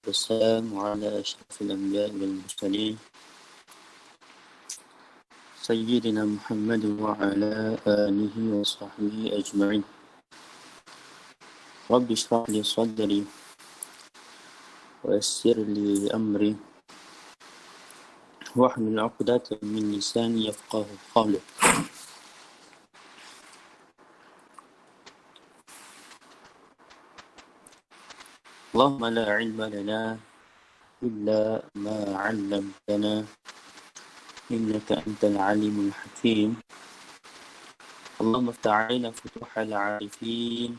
والسلام على أشرف الأنبياء والمرسلين سيدنا محمد وعلى آله وصحبه أجمعين. رب اشرح لي صدري ويسر لي أمري واحلل عقدة من لساني يفقه قولي. اللهم لا علم لنا إلا ما علمتنا إنك أنت العليم الحكيم. اللهم افتح علينا فتوح العارفين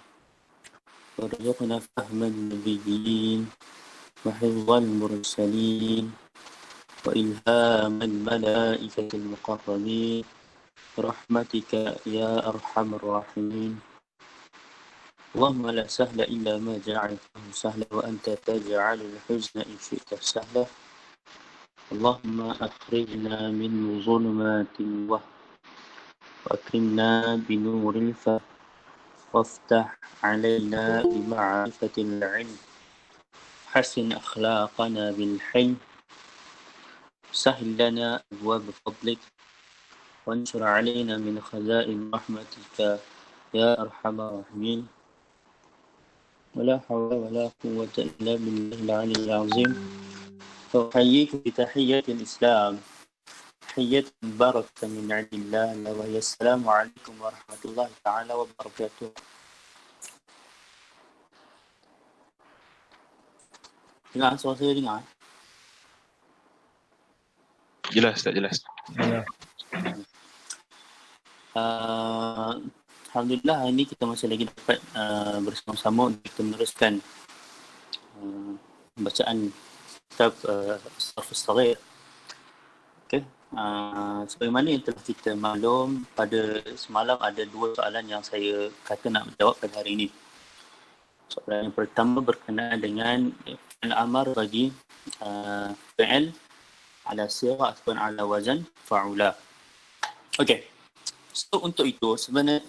وارزقنا فهم النبيين وحفظ المرسلين وإلهام الملائكة المقربين برحمتك يا أرحم الراحمين. اللهم لا سهل إلا ما جعلته سهلا وأنت تجعل الحزن إن شئت سهلا. اللهم أخرجنا من ظلمات الوهم وأكرمنا بنور الفهم وافتح علينا بمعرفة العلم حسن أخلاقنا بالحلم سهل لنا أبواب فضلك وانشر علينا من خزائن رحمتك يا أرحم الراحمين. ولا حول ولا قوة إلا بالله العلي العظيم. أحييكم بتحية الإسلام تحية مباركة من عند الله وهي السلام عليكم ورحمة الله تعالى وبركاته. Dengar suara saya dengar? Jelas tak jelas? Alhamdulillah hari ini kita masih lagi dapat bersama-sama untuk kita meneruskan bacaan kitab As-Sarf As-Saghir. Okay. Sebagaimana yang telah kita maklum, pada semalam ada dua soalan yang saya kata nak jawab pada hari ini. Soalan yang pertama berkenaan dengan al-amar bagi fi'il ala sirah ataupun ala wazan fa'ula. Okey. So untuk itu sebenarnya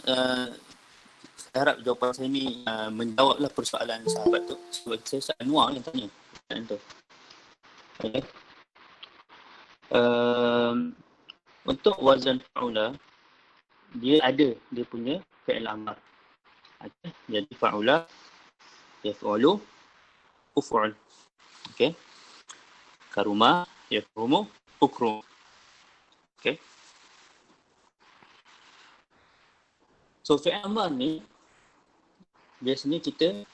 saya harap jawapan saya ni menjawablah persoalan sahabat tu. Sebab saya Anwar yang tanya soalan tu. Okey. Untuk wazan fa'ula dia ada dia punya fi'il amar. Okay. Jadi fa'ula yaf'ulu uf'ul. Okey. Karuma yaf'umu ukrum. Okey. So fi'il amar ni biasanya kita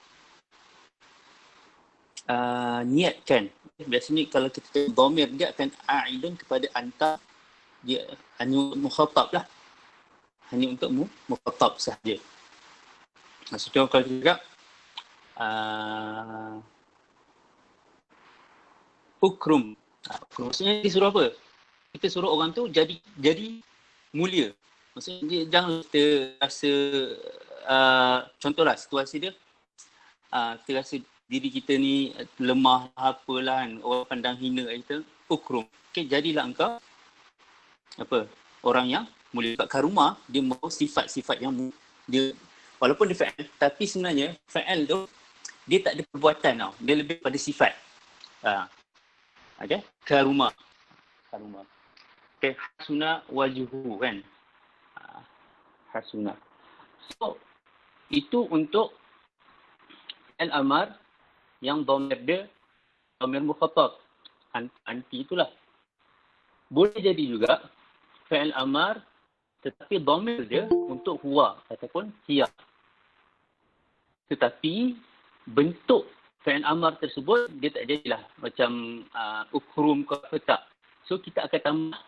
niatkan. Biasanya kalau kita dhamir dia akan a'idun kepada anta, dia hanya mukhatab lah. Hanya untuk mukhatab sahaja. Maksudnya kalau kita cakap ukrum. Maksudnya dia suruh apa? Kita suruh orang tu jadi mulia. Maksudnya dia jangan kita rasa contohlah situasi dia kita rasa diri kita ni lemah apalah kan, orang pandang hina kita, ukrum. Okey, jadilah engkau apa? Orang yang mulia. Kat karumah dia mahu sifat-sifat yang dia walaupun dia fa'il tapi sebenarnya fa'il tu dia tak ada perbuatan tau. Dia lebih pada sifat. Okey, karumah. Okey, hasuna wajhu kan. Hasuna. So itu untuk al-amar yang dhamir dia dhamir mukhatab. Anti itulah. Boleh jadi juga fi'il amar tetapi dhamir dia untuk huwa ataupun hiya. Tetapi bentuk fi'il amar tersebut dia tak jadilah macam ukrum ke apa tak. So kita akan tambah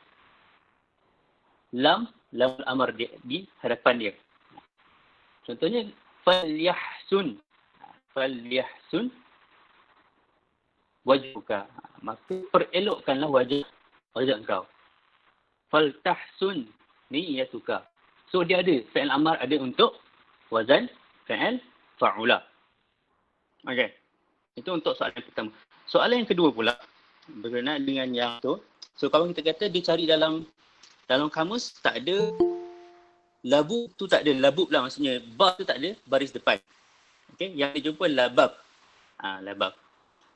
lam amar dia di hadapan dia. Contohnya falyahsun wajhuka, maka perelokkanlah wajah engkau. Faltahsun niyatuka. So dia ada fi'il amar ada untuk wazan fi'il fa'ula. Okey. Itu untuk soalan pertama. Soalan yang kedua pula berkenaan dengan yang tu. So kalau kita kata dia cari dalam kamus tak ada labu tu, tak ada labub lah, maksudnya bab tu tak ada baris depan. Okey, yang dia jumpa labab. Labab.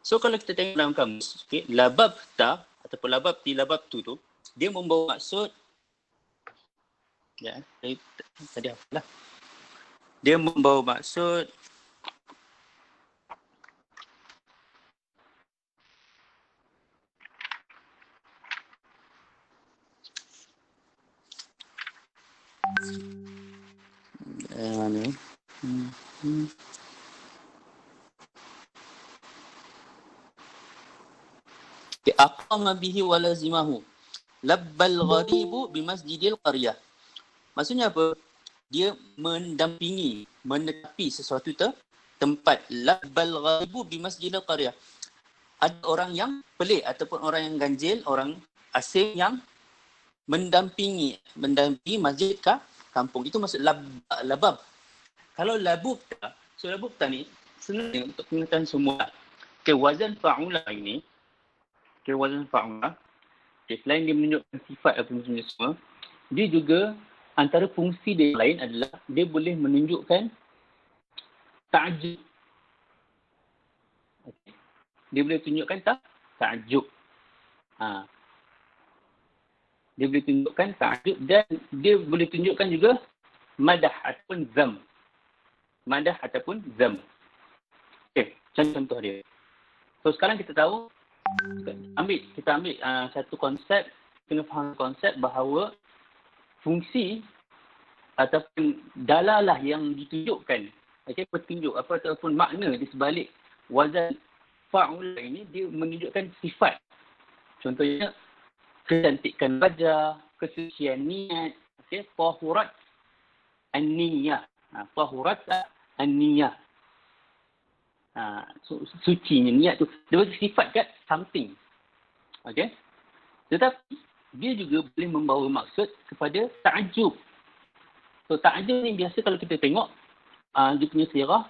So kalau kita tengok dalam kamus, okay, lababta ataupun lababti, lababtu tu, dia membawa maksud, ya, tadi apalah. Dia membawa maksud mana? Aqama bihi walazimahu labbal gharibu bimasjidil qaryah. Maksudnya apa? Dia mendampingi, menetapi sesuatu tempat. Labbal gharibu bimasjidil qaryah. Ada orang yang pelik ataupun orang yang ganjil, orang asing yang mendampingi masjid kampung. Itu maksud labab. Kalau labubta, so labubta ni sebenarnya untuk pengetahuan semua. Okay, wazan fa'ula ini, wazan fa'ula, selain dia menunjukkan sifat apa semua, dia juga antara fungsi dia lain adalah dia boleh menunjukkan ta'jub. Okay. Dia boleh tunjukkan ta'jub. Dia boleh tunjukkan ta'jub dan dia boleh tunjukkan juga madah ataupun zam. Madah ataupun zam. Okey, contoh dia. So sekarang kita tahu, kita ambil satu konsep, kena faham konsep bahawa fungsi ataupun dalalah yang ditunjukkan, petunjuk apa ataupun makna di sebalik wazan fa'ula ini, dia menunjukkan sifat. Contohnya kecantikan wajah, kesucian niat, tahurat an-niyah. Tahurat an-niyah. Sucinya niat tu, dia bagi sifat kat something. Okey. Tetapi dia juga boleh membawa maksud kepada ta'jub. So ta'jub ni biasa kalau kita tengok dia punya sirah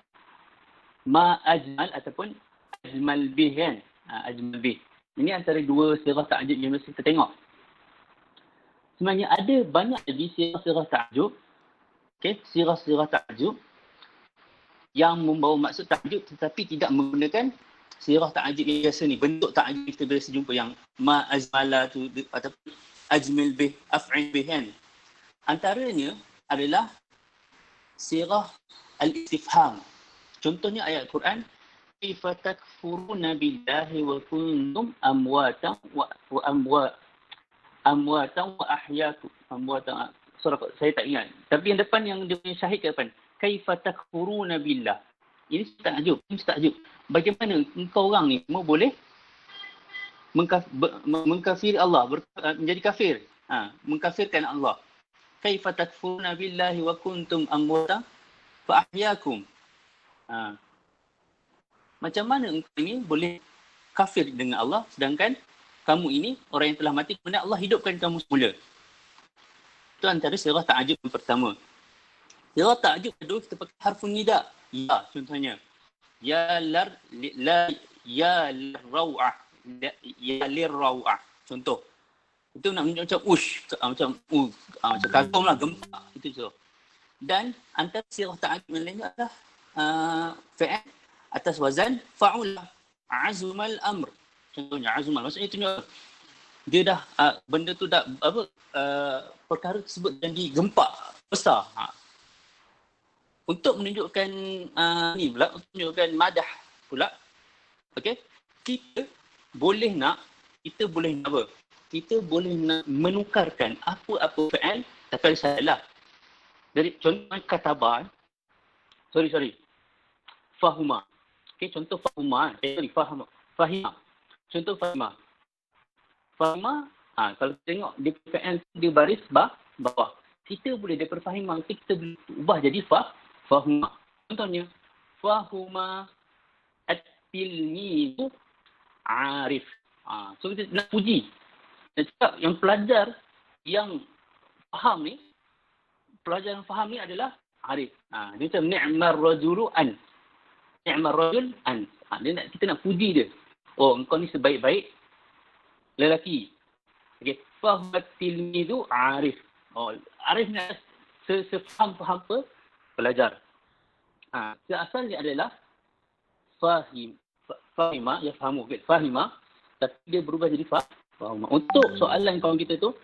ma ajmal ataupun ajmal bih kan. Ajmal bih. Ini antara dua sirah ta'jub yang biasa kita tengok. Sebenarnya ada banyak lagi sirah-sirah ta'jub. Okey, sirah-sirah ta'jub yang membawa maksud ta'jub tetapi tidak menggunakan sirah ta'jub yang biasa ni. Bentuk ta'jub kita biasa jumpa yang ma azmala tu ataupun ajmil bih, af'il bih kan. Antaranya adalah sirah al-istifham. Contohnya ayat Quran, kaifa takfuruna billahi wa kuntum amwatan wa ahyaakum. Amwatan, surah saya tak ingat. Tapi yang depan yang dia punya syahid ke depan, kaifa takfuruna billah. Ini takjub, bagaimana engkau orang ni semua boleh mengkafiri Allah, menjadi kafir, mengkafirkan Allah. Kaifa takfuruna billahi wa kuntum amwatan fa ahyaakum. Macam mana engkau ini boleh kafir dengan Allah sedangkan kamu ini orang yang telah mati, kemudian Allah hidupkan kamu semula. Itu antara sirah ta'jub yang pertama. Sirah ta'jub kedua kita pakai harfun nida. Ya, contohnya. Ya lirraw'ah. Ya lirraw'ah. Contoh. Itu nak menunjuk macam ush, macam kagum lah, gempa. Itu je. Dan antara sirah ta'jub yang lainnya adalah fi'il atas wazan fa'ula. Azmal amr. Contohnya azmal. Maksudnya tunjuk dia dah benda tu dah perkara tersebut jadi gempa besar. Untuk menunjukkan ni pula, untuk menunjukkan madah pula. Okey. Kita boleh nak apa? Kita boleh nak menukarkan apa-apa fi'il tapi ada salah. Jadi contoh kataba. Sorry. Fahuma. Okey, contoh fahuma. Fahima. Contoh fahima. Kalau tengok dia fi'il dia baris bawah. Kita boleh daripada fahima kita boleh ubah jadi fahuma. Contohnya fahuma at-tilmizu arif. So kita nak puji. Nak cakap yang pelajar yang faham ni adalah arif. Dia macam ni'mar rajulu an. Ni'mar rajul an. Kita nak puji dia. Oh, engkau ni sebaik-baik lelaki. Okey, fahmat tilmidu arif. Oh, arif ni sefaham pelajar. Asalnya adalah fahima, yafhamu, fahima, tapi dia berubah jadi fahuma. Untuk soalan kawan kita tu,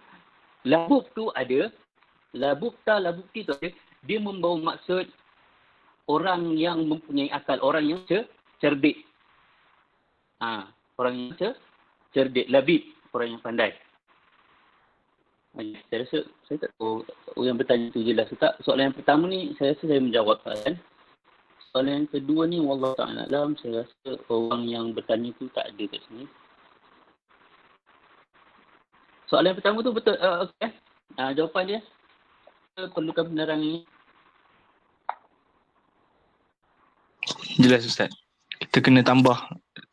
labuk tu ada, labukti tu ada, dia membawa maksud orang yang mempunyai akal, orang yang cerdik. Orang yang cerdik, labib, orang yang pandai. Saya rasa, saya tak tahu yang bertanya tu jelas tak. Soalan yang pertama ni, saya rasa saya menjawab kan. Soalan yang kedua ni, wallahu ta'ala alam, saya rasa orang yang bertanya tu tak ada kat sini. Soalan yang pertama tu betul, okey. Jawapan dia, perlukan penerangan ni. Jelas Ustaz. Kita kena tambah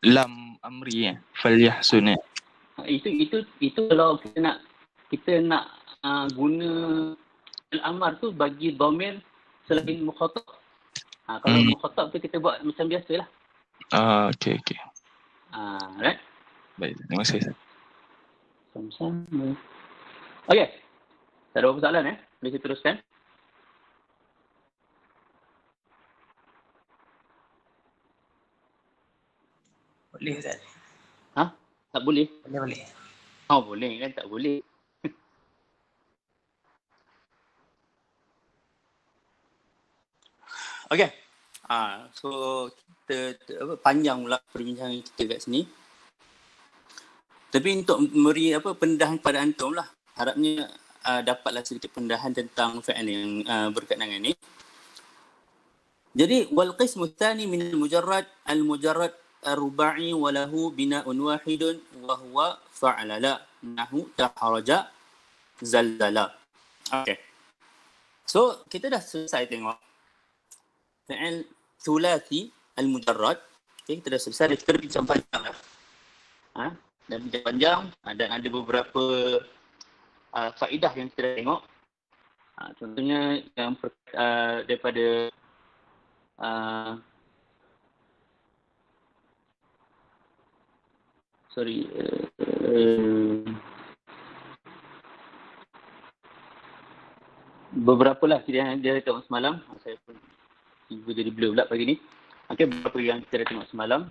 lam amri falyahsun. Itu kalau kita nak guna al-amar tu bagi dhamir selain mukhatab. Kalau mukhatab tu kita buat macam biasalah. Okey. Right? Baik, terima kasih Ustaz. Sama-sama. Okey. Tak ada apa soalan boleh kita teruskan. Boleh Ustaz? Tak boleh? Boleh. Boleh kan, tak boleh. Okey. So kita panjang pula perbincangan kita kat sini. Tapi untuk memberi pendedahan kepada antum lah. Harapnya dapatlah sedikit pendedahan tentang fi'il yang berkaitan dengan ini. Jadi wal qismu tsani min al-mujarrad ar-ruba'i wa lahu bina'un wahidun wa huwa fa'ala nahu taharaja zalzala. Okey. So kita dah selesai tengok fi'il thulathi al-mujarrad. Okey, kita dah selesai, kita dah bincang panjang dah. Dah bincang panjang dan ada beberapa faedah yang kita dah tengok. Contohnya yang daripada beberapa lah yang dia tengok semalam. Saya pun jadi blur pula pagi ni. Okey, beberapa yang kita dah tengok semalam.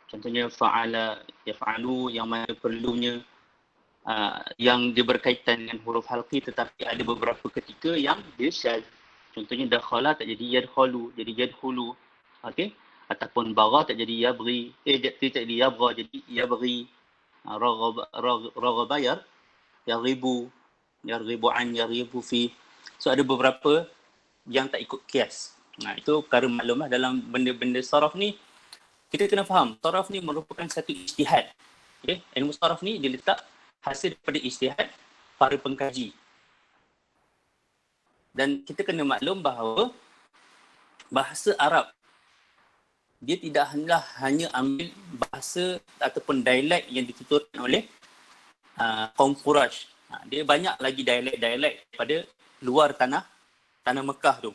Contohnya fa'ala, yaf'alu, yang mana perlunya yang dia berkaitan dengan huruf halqi, tetapi ada beberapa ketika yang dia syadz. Contohnya dakhala tak jadi yadkhulu, jadi yadkhulu. Okey? Ataupun bagha tak jadi yabghi, tak jadi yabgha, jadi yabghi. Raghaba yarghibu an, yarghibu fi. So ada beberapa yang tak ikut qiyas. Itu perkara maklumlah dalam benda-benda saraf ni. Kita kena faham, saraf ni merupakan satu ijtihad. Okey, ilmu saraf ni diletak hasil daripada ijtihad para pengkaji. Dan kita kena maklum bahawa bahasa Arab dia tidak hanya ambil bahasa ataupun dialek yang dituturkan oleh kaum Quraisy. Dia banyak lagi dialek-dialek pada luar tanah Mekah tu.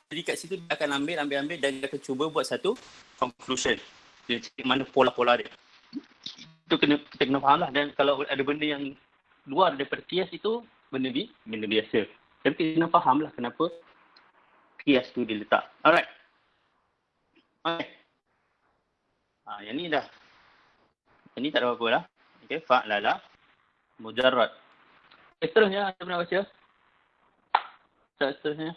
Jadi kat situ dia akan ambil dan dia akan cuba buat satu conclusion. Dia cakap mana pola-pola dia. Itu kita kena faham lah. Dan kalau ada benda yang luar daripada qiyas itu, benda biasa. Tapi kita kena faham lah kenapa qiyas tu diletak. Alright. Okay. Yang ni dah. Yang ni tak ada apa-apa lah. Okay, fa'lala mujarrad. Seterusnya, saya pernah baca. Seterusnya.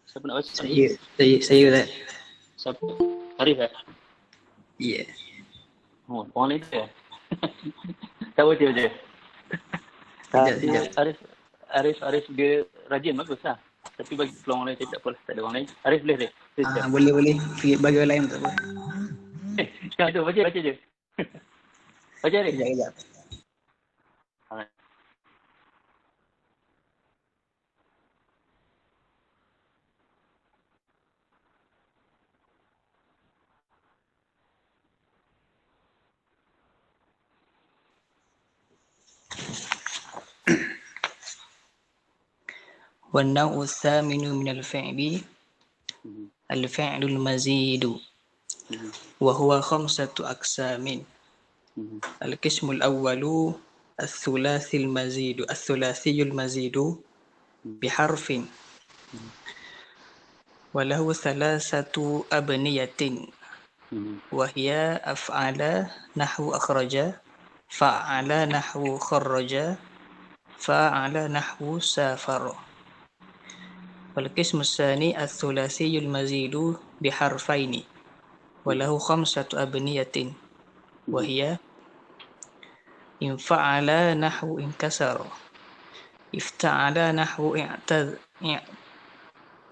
Siapa nak baca? Saya Ustaz. Siapa? Arif Ya. Yeah. Orang lain tu tak baca je. Arif dia rajin, bagus lah. Tapi bagi peluang orang lain, saya tak apalah. Tak ada orang lain. Arif boleh dia? Boleh. Bagi orang lain tak apa. Sekarang tu, baca je. Baca Arif. Sekejap. والنوع الثامن من الفعل الفعل المزيد وهو 5 أقسام. القسم الأول الثلاثي المزيد بحرف وله ثلاثة أبنية وهي أفعل نحو أخرج، فعل نحو خرج، فعل نحو سافر. والقسم الثاني الثلاثي المزيد بحرفين وله 5 أبنية وهي إن فعل نحو انكسر، افتعل نحو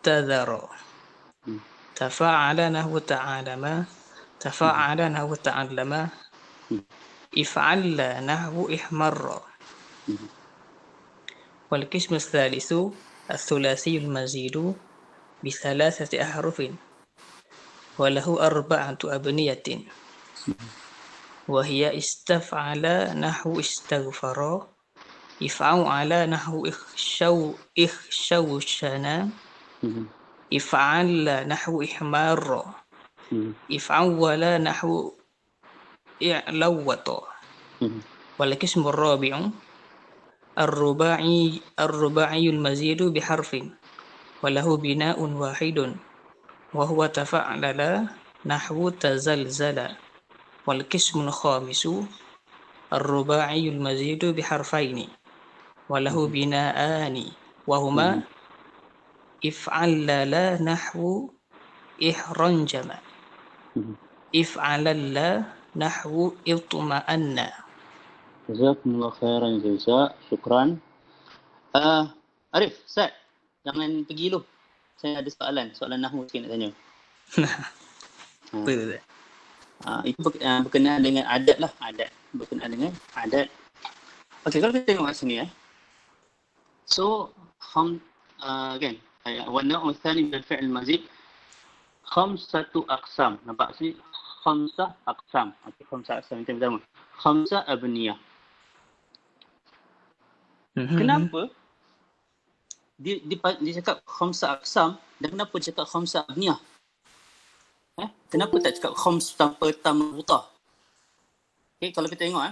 اعتذر، تفاعل نحو تعالم، تفاعل نحو تعلم، افعل نحو احمر. والقسم الثالث الثلاثي المزيد ب3 أحرف وله 4 أبنية وهي استفعل نحو استغفر، افعل نحو اخشوشنا، افعل نحو إحمار، افعول نحو إعلوط. والقسم الرابع الرباعي المزيد بحرف وله بناء واحد وهو تفعلل نحو تزلزل. والقسم الخامس الرباعي المزيد بحرفين وله بناءان وهما افعلل نحو إحرنجم، افعلل نحو اطمأن. Jazakumullah khairan jazak. Syukran. Arif, Ustaz, jangan pergi dulu. Saya ada soalan nahwu sikit nak tanya. Apa tu? Itu berkenaan dengan adat lah, berkenaan dengan adat. Okey, kalau kita tengok kat sini So, again, والنوع الثاني من الفعل المزيد 5 أقسام. Nampak sini 5 أقسام. Okey, 5 أقسام yang pertama. 5 أبنية. Kenapa dia cakap 5 أقسام dan kenapa dia cakap 5 أبنية? Kenapa tak cakap khams tanpa tam marbutah? Okay, kalau kita tengok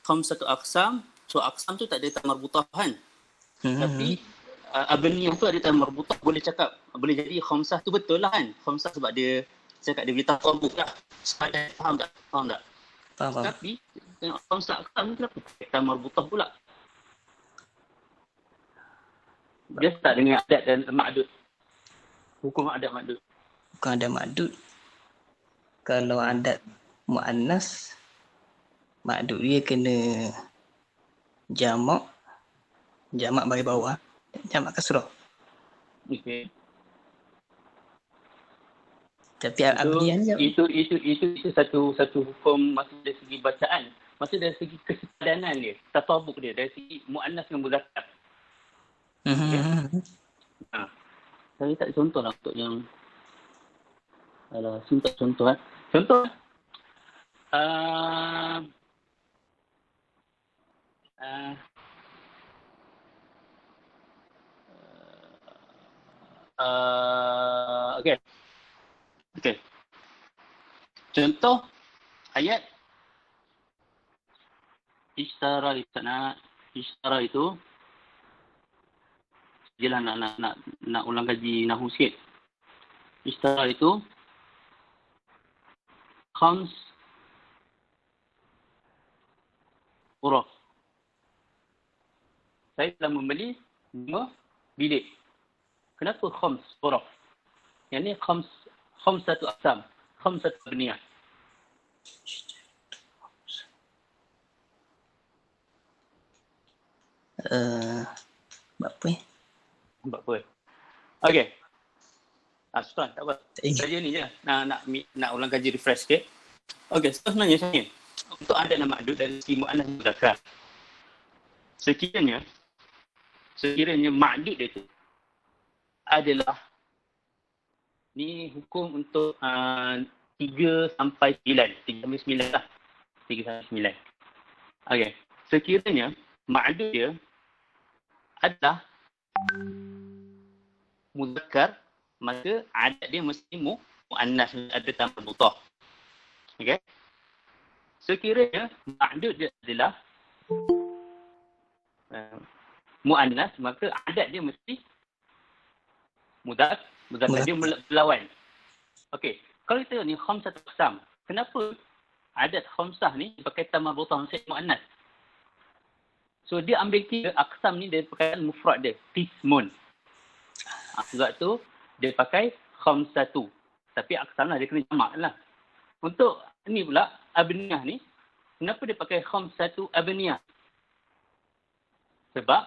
5 aqsam, so aqsam tu tak ada tam marbutah kan? Tapi abniyah tu ada tam marbutah, boleh jadi khamsah tu betul lah kan? Khamsah sebab dia cakap dia boleh tatabuk lah. Sepadan, faham tak? Faham. Tapi tengok khamsah aqsam tu kenapa tam marbutah pula? Dia start dengan adat dan ma'dud. Hukum adat ma'dud. Bukan ada maddud. Kalau adat muannas, maddud dia kena jamak bagi bawah, jamak kasrah. Okey. Tapi abniyah ni itu satu hukum maksud dari segi bacaan, maksud dari segi kesepadanan dia, tatabuk dia dari segi muannas dengan muzakkar. Saya tak contoh lah untuk yang sini tak contoh Contoh okey. Contoh ayat ishtara di sana. Ishtara itu jelah nak ulang kaji nahwu sikit. Ishtara itu khams huruf. Saya telah membeli 5 bilik. Kenapa khams huruf? Yang ni khamsatu aqsam, khamsatu abniyah. Apa? Okey. Sultan, tak apa. Saja ni je. Nak ulang kaji refresh sikit. Okey, sebenarnya saya untuk adat dan ma'dud dari segi muannas dan muzakkar. Sekiranya ma'dud dia tu adalah ni hukum untuk 3 sampai 9. 3 sampai 9 lah. 3 sampai 9. Okey. Sekiranya ma'dud dia adalah muzakkar, maka adat dia mesti muannas, ada tam marbutah. Okey. sekiranya ma'dud dia adalah mu'annas, maka adat dia mesti mudakkar dia berlawan. Okey, kalau kita ni khamsah aqsam, kenapa adat khamsah ni pakai tamar marbutah maksud mu'annas? So dia ambil kira aqsam ni dari perkataan mufrad dia, qismun. Sebab tu dia pakai khamsatu. Tapi aqsam lah, dia kena jamak lah. Untuk ni pula abniyah ni, kenapa dia pakai khamsatu abniyah? Sebab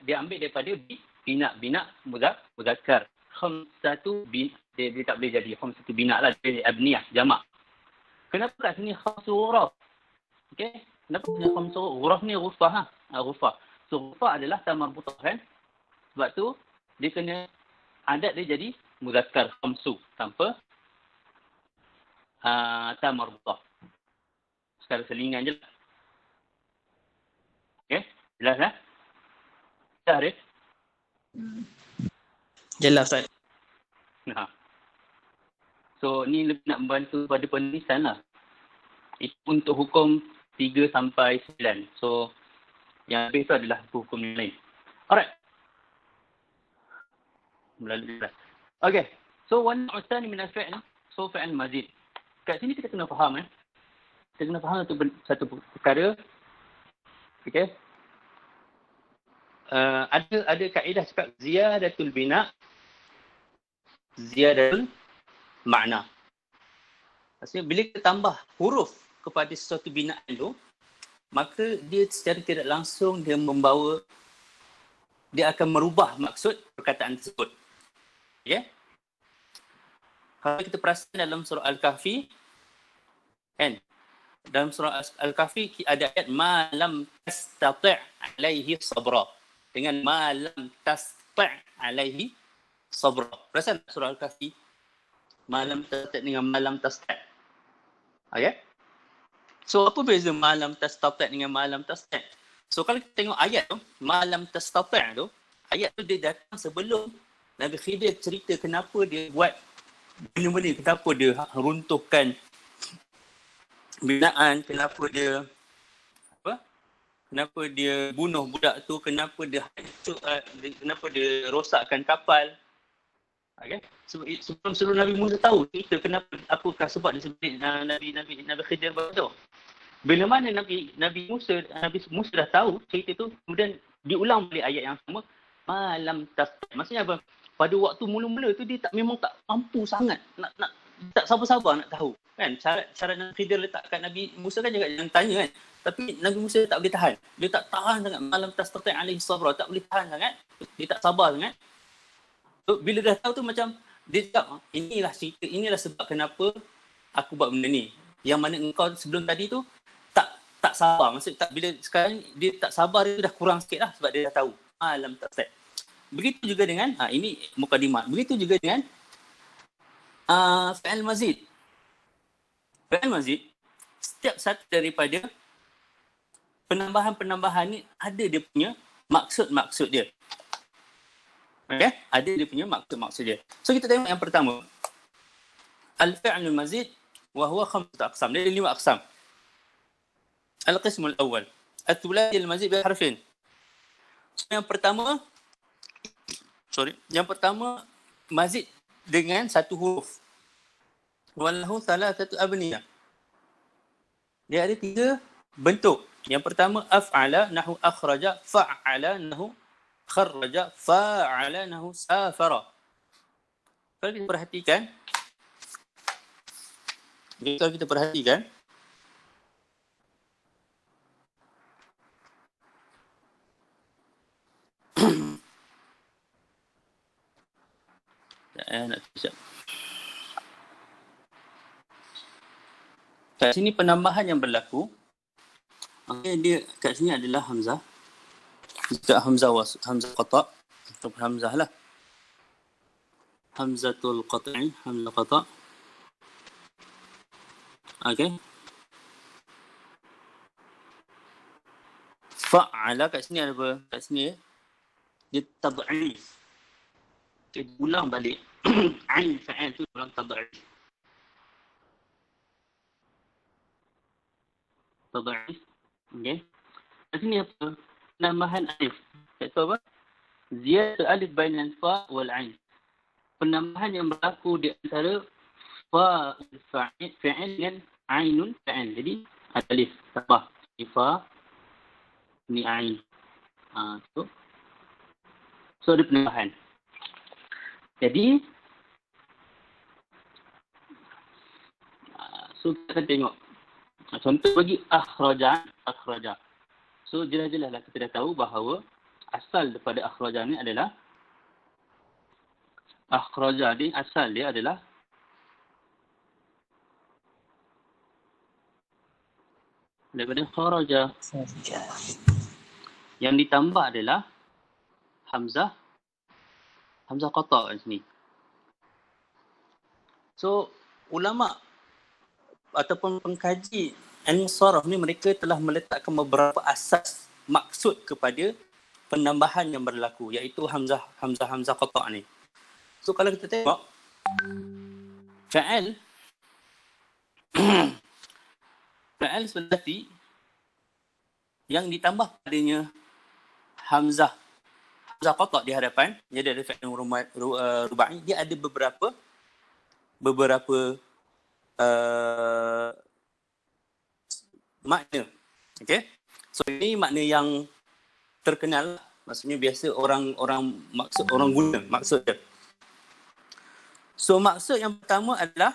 dia ambil daripada bina muzakkar. Khamsatu dia tak boleh jadi khamsatu bina lah, dia abniyah jamak. Kenapa kat sini khamsu ghuraf? Okey, kenapa sini khamsu ghuraf ni ghurfah ghurfah. So ghurfah adalah tamar marbutah kan? Sebab tu dia kena adat dia jadi muzakkar khamsu tanpa tamar marbutah. Secara selingan je lah. Okey, jelas lah? Dah Arif? Jelas Ustaz. Nah. So ni lebih nak membantu pada penulisan lah. Itu untuk hukum 3 sampai 9. So yang habis tu adalah hukum yang lain. Alright. Melalui kelas. Okay. So wan usani min al-fi'l. So fi'l mazid. Kat sini kita kena faham Kita kena faham satu perkara. Okay. Ada kaedah cakap ziyadatul bina, ziyadatul makna. Maksudnya bila kita tambah huruf kepada sesuatu binaan tu, maka dia secara tidak langsung dia akan merubah maksud perkataan tersebut. Ya? Kalau kita perasan dalam surah Al-Kahfi, kan? Dalam surah Al-Kahfi ada ayat ma lam tastati' alaihi sabra. Dengan ma lam tastati' alaihi sabra. Perasan surah Al-Kahfi? Ma lam tastati' dengan ma lam tastati'. Okay? So apa beza ma lam tastati' dengan ma lam tastati'? So kalau kita tengok ayat tu, ma lam tastati' tu, ayat tu dia datang sebelum Nabi Khidir cerita kenapa dia buat benda-benda, kenapa dia runtuhkan binaan, kenapa dia bunuh budak tu, kenapa dia hancur, kenapa dia rosakkan kapal. Okay? Sebelum Nabi Musa tahu cerita kenapa, apakah sebab disebut Nabi Khidir buat tu. Bila mana Nabi Musa dah tahu cerita tu, kemudian diulang balik ayat yang sama, malam tasbih. Maksudnya apa? Pada waktu mula-mula tu dia memang tak mampu sangat nak tak sabar-sabar nak tahu. Kan syarat Nabi Khidir letak kat Nabi Musa kan jangan tanya kan. Tapi Nabi Musa tak boleh tahan. Dia tak tahan sangat, malam tastati' alaihi sabra, tak boleh tahan sangat. Dia tak sabar sangat. So, bila dah tahu tu macam dia cakap, inilah cerita, inilah sebab kenapa aku buat benda ni. Yang mana engkau sebelum tadi tu tak sabar. Maksud tak, bila sekarang dia tak sabar, dia dah kurang sikit lah sebab dia dah tahu. Malam tastati'. Begitu juga dengan ini mukadimah. Begitu juga dengan fi'il mazid. Fi'il mazid, setiap satu daripada penambahan-penambahan ni ada dia punya maksud-maksud dia. Okey? Ada dia punya maksud-maksud dia. So kita tengok yang pertama. Al-fi'lul mazid wa huwa khamsatu aqsam. Dia ada 5 aqsam. Al-qismul awwal, at-thulathi al-mazid bi harfin. So yang pertama mazid dengan satu huruf. Walahu thalathatu abniyah. Dia ada 3 bentuk. Yang pertama af'ala nahu akhraja, fa'ala nahu kharraja, fa'ala nahu safara. Kalau kita perhatikan, nak tulis. Kat sini penambahan yang berlaku, dia kat sini adalah hamzah. Jika hamzah qata' ataupun hamzah lah. Hamzatul qat'i, hamzah qata'. Okey. Fa'ala kat sini ada apa? Kat sini dia tad'if. Dia ulang balik. Ain fa'il tu ulang tad'if. tad'if. Okey. Di sini apa? Penambahan alif. Iaitu apa? Ziyadah alif bainal fa wal ain. Penambahan yang berlaku di antara fa fa'il dengan ainun fa'il. Jadi ada alif tambah fa ni ain. So ada penambahan. Jadi so kita akan tengok. Contoh bagi akhraja. So jelas-jelaslah kita dah tahu bahawa asal daripada akhraja ni adalah akhraja ni asal dia adalah daripada kharaja. Yang ditambah adalah hamzah qata' di sini. So ulama ataupun pengkaji al-musarraf ni mereka telah meletakkan beberapa asas maksud kepada penambahan yang berlaku, iaitu hamzah qata' ni. So kalau kita tengok fa'al seperti yang ditambah padanya hamzah qata' di hadapan, jadi ada fa'il rubai, dia ada beberapa makna. Okey. So ini makna yang terkenal, maksudnya biasa orang guna maksud dia. So maksud yang pertama adalah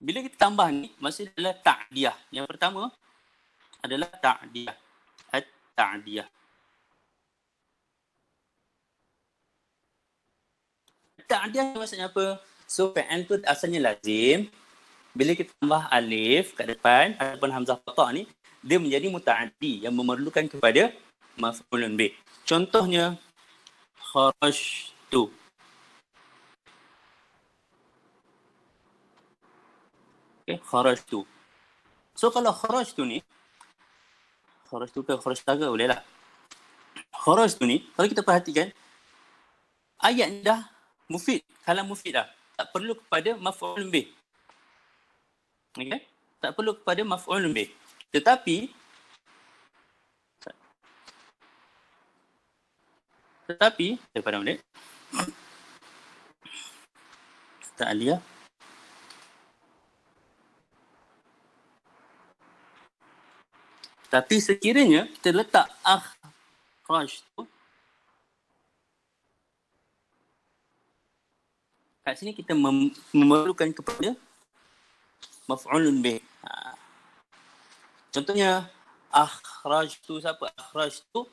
bila kita tambah ni, maksud adalah ta'diyah. Yang pertama adalah ta'diyah. At-ta'diyah. Ta'diyah maksudnya apa? So fa'al tu asalnya lazim. Bila kita tambah alif kat depan ataupun hamzah qata' ni, dia menjadi muta'addi yang memerlukan kepada maf'ulun bih. Contohnya kharajtu. Okay, kharajtu. So kalau kharajtu ni, kharajtu ke kharajtaga boleh lah. Kharajtu ni, kalau kita perhatikan, ayat ni dah mufid, kalam mufid dah. Tak perlu kepada maf'ulun bih. Okay? Tak perlu kepada maf'ulun bih. Tetapi daripada mana? Ustaz Alia. Tapi sekiranya kita letak akhraj tu kat sini, kita memerlukan kepada maf'ulun bih. Contohnya akhrajtu, siapa? Akhrajtu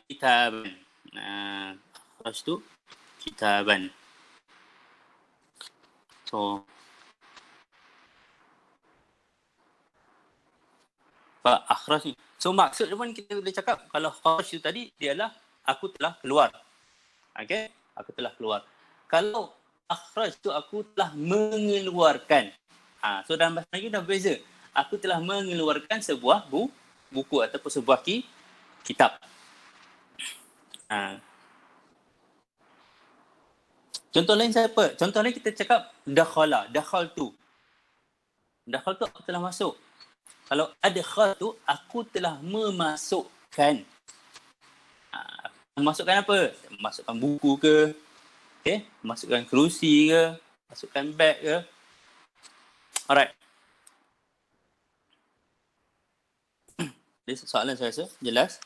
kitaban. Akhrajtu kitaban. So akhraj ni. So maksud dia pun kita boleh cakap kalau akhraj tu tadi dia adalah aku telah keluar. Okey? Aku telah keluar. Kalau akhraj tu aku telah mengeluarkan. So dalam bahasa Melayu dah berbeza. Aku telah mengeluarkan sebuah buku ataupun sebuah kitab. Contoh lain siapa? Contoh lain kita cakap dakhaltu. Dakhaltu aku telah masuk. Kalau adkhaltu aku telah memasukkan. Memasukkan apa? Masukkan buku ke? Okay? Masukkan kerusi ke? Masukkan beg ke? Alright. Jadi soalan saya rasa jelas.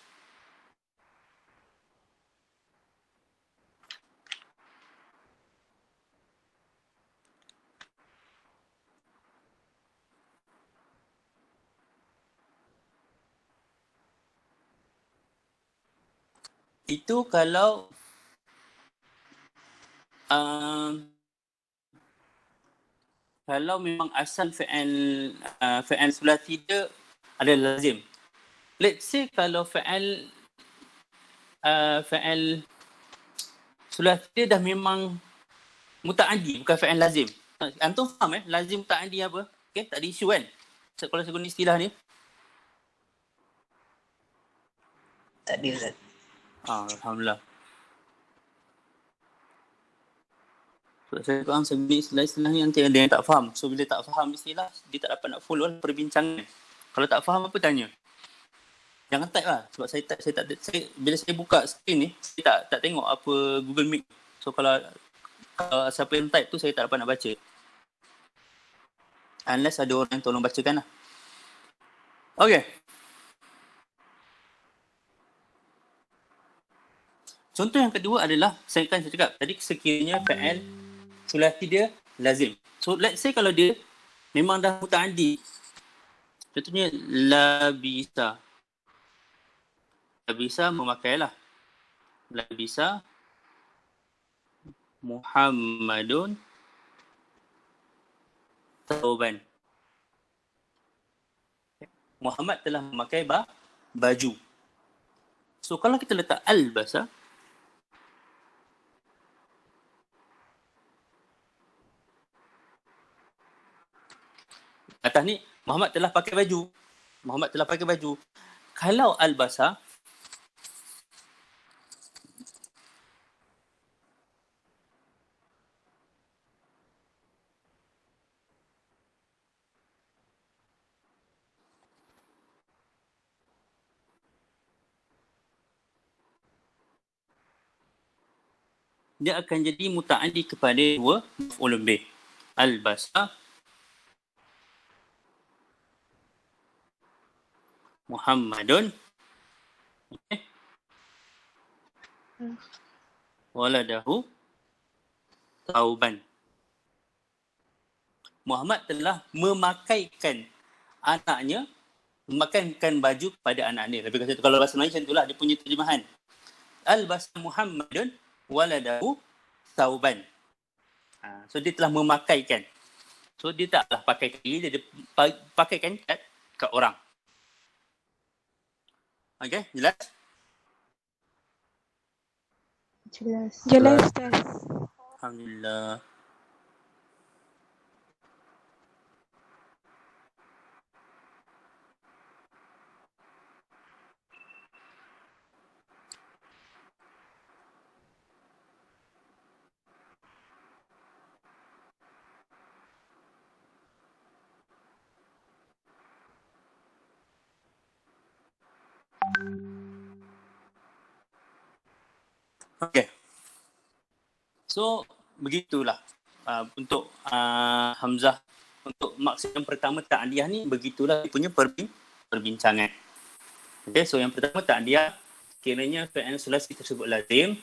Itu kalau memang asal fa'al sulasi dia ada lazim. Let's say kalau fa'al sulasi dia dah memang muta'addi, bukan fa'al lazim. Antum faham lazim muta'addi apa? Okay, tak ada isu kan? Kalau saya guna istilah ni. Tak ada Ustaz. Alhamdulillah. Sebab saya faham sebenarnya istilah-istilah ni nanti ada yang tak faham. So bila tak faham istilah, dia tak dapat nak follow perbincangan. Kalau tak faham apa tanya. Jangan type lah. Sebab bila saya buka screen ni, saya tak tengok apa Google Meet. So kalau siapa yang type tu saya tak dapat nak baca. Unless ada orang yang tolong bacakan lah. Okay. Contoh yang kedua adalah, saya cakap tadi sekiranya fa'al sulasi dia lazim. So let's say kalau dia memang dah muta'addi. Contohnya labisa. Labisa memakailah. Labisa Muhammadun tauban. Muhammad telah memakai baju. So kalau kita letak albasa, atas ni Muhammad telah pakai baju. Muhammad telah pakai baju. Kalau albasa, dia akan jadi muta'addi kepada dua maf'ulun bih. Albasa Muhammadun, okay, waladahu tauban. Muhammad telah memakaikan anaknya, memakaikan baju kepada anaknya. Lebih kata kalau bahasa Melayu macam itulah dia punya terjemahan. Albasa Muhammadun waladahu tauban. So dia telah memakaikan. So dia taklah pakai diri dia pakaikan kat orang. Okay, jelas? Jelas, Ustaz. Alhamdulillah. Okay. So, begitulah untuk Hamzah. Untuk maksud yang pertama ta'diyah ni, begitulah dia punya perbincangan. Okay, so yang pertama ta'diyah, kiranya fi'il sulasi tersebut lazim.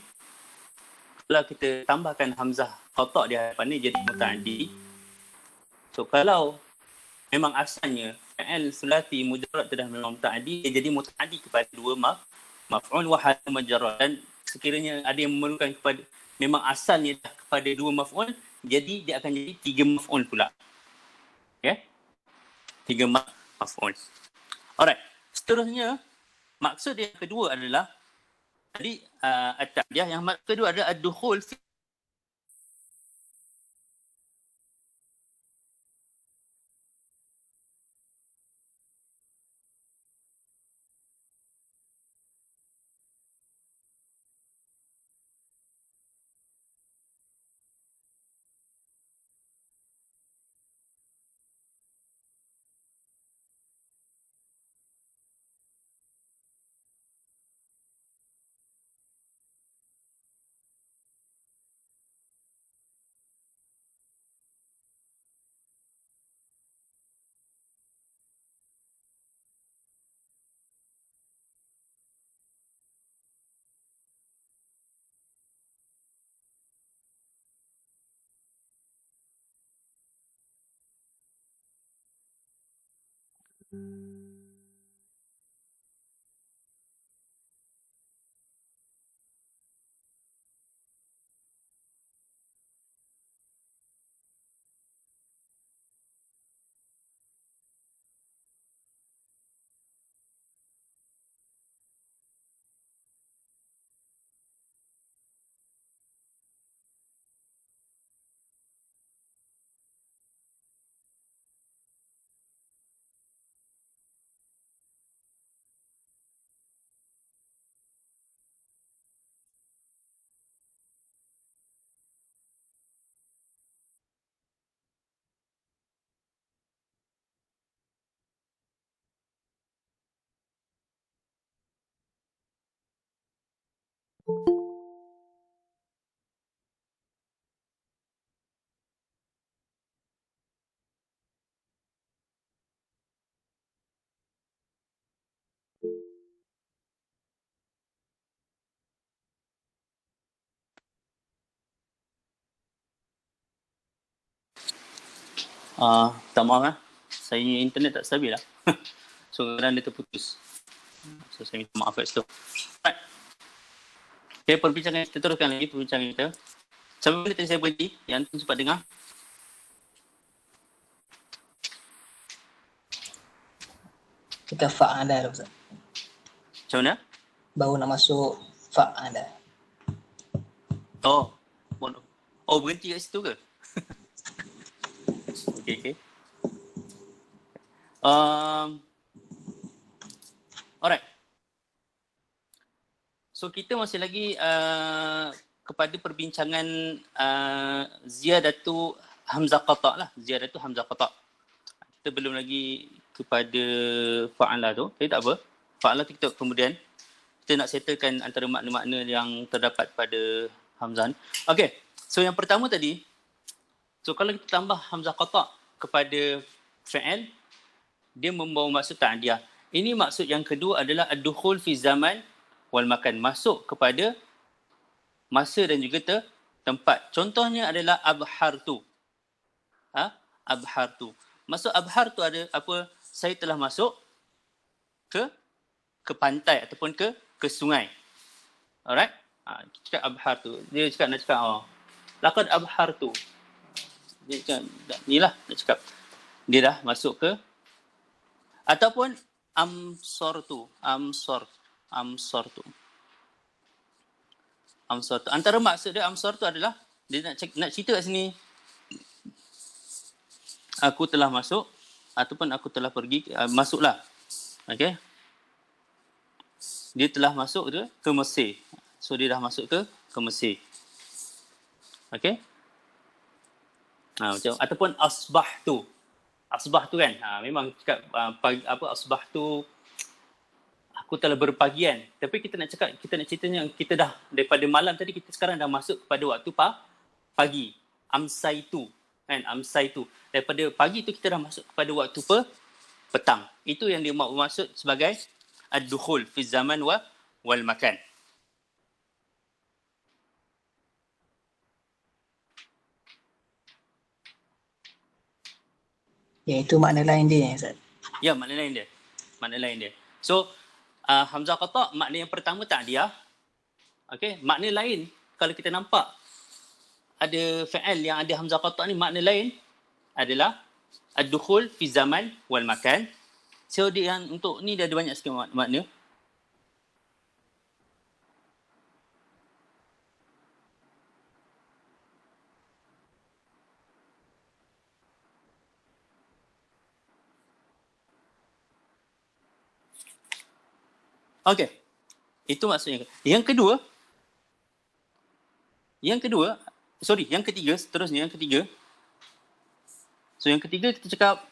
Kalau kita tambahkan Hamzah qata' di hadapan ni jadi muta'addi. So, kalau memang asalnya fi'il sulasi mujarrad dah memang muta'addi, dia jadi muta'addi kepada dua maf'ul wa hal mujarrad. Dan sekiranya ada yang memerlukan kepada memang asalnya dah kepada dua maf'ul, jadi dia akan jadi tiga maf'ul pula. Okay? Tiga maf'ul. Alright. Seterusnya, maksud yang kedua adalah tadi at-ta'diyah, yang maksud kedua adalah ad-dukhul fi Tak maaf saya internet tak stabil lah. So kadang dia terputus. So saya minta maaf kat situ. Right. Okay, perbincangan kita teruskan lagi perbincangan kita. Sampai mana tadi saya berhenti? Yang tu sempat dengar? Kita fa'ala Ustaz. Macam mana? Baru nak masuk fa'ala. Oh, berhenti kat situ ke? Okay. Alright. So kita masih lagi kepada perbincangan ziyadatu hamzah qata' lah. Ziyadatu hamzah qata'. Kita belum lagi kepada fa'ala tu. Tapi tak apa. Fa'ala tu kita kemudian kita nak settlekan antara makna-makna yang terdapat pada hamzah ni. Okay. So yang pertama tadi, so kalau kita tambah hamzah qata' kepada fi'il, dia membawa maksud ta'diyah. Ini maksud yang kedua adalah ad-dukhul fi zaman wal makan. Masuk kepada masa dan juga tempat. Contohnya adalah abhartu. Abhartu. Maksud abhartu ada apa? Saya telah masuk ke pantai ataupun ke sungai. Alright? Kita cakap abhartu. Dia nak cakap laqad abhartu. Dia cakap, inilah nak cakap. Dia dah masuk ke. Ataupun amsortu. Antara maksud dia amsortu adalah dia nak cerita kat sini. Aku telah masuk ataupun aku telah pergi, masuklah. Okay. Dia telah masuk ke Mesir. So dia dah masuk ke Mesir. Okay. Macam ataupun asbahtu. Asbahtu kan. Memang cakap asbahtu aku telah berpagian. Tapi kita nak ceritanya kita dah daripada malam tadi kita sekarang dah masuk kepada waktu pagi. Amsaitu. Kan? Amsaitu. Daripada pagi tu kita dah masuk kepada waktu petang. Itu yang dia maksud sebagai ad-dukhul fi zaman wal makan. Ya, itu makna lain dia Ustaz. Ya, makna lain dia. So hamzah qata' makna yang pertama ta'diyah. Okey, makna lain kalau kita nampak ada fi'il yang ada hamzah qata' ni, makna lain adalah ad-dukhul fi zaman wal makan. So dia yang untuk ni dia ada banyak sikit makna. Okey. Itu maksudnya. Yang ketiga, seterusnya yang ketiga. So yang ketiga kita cakap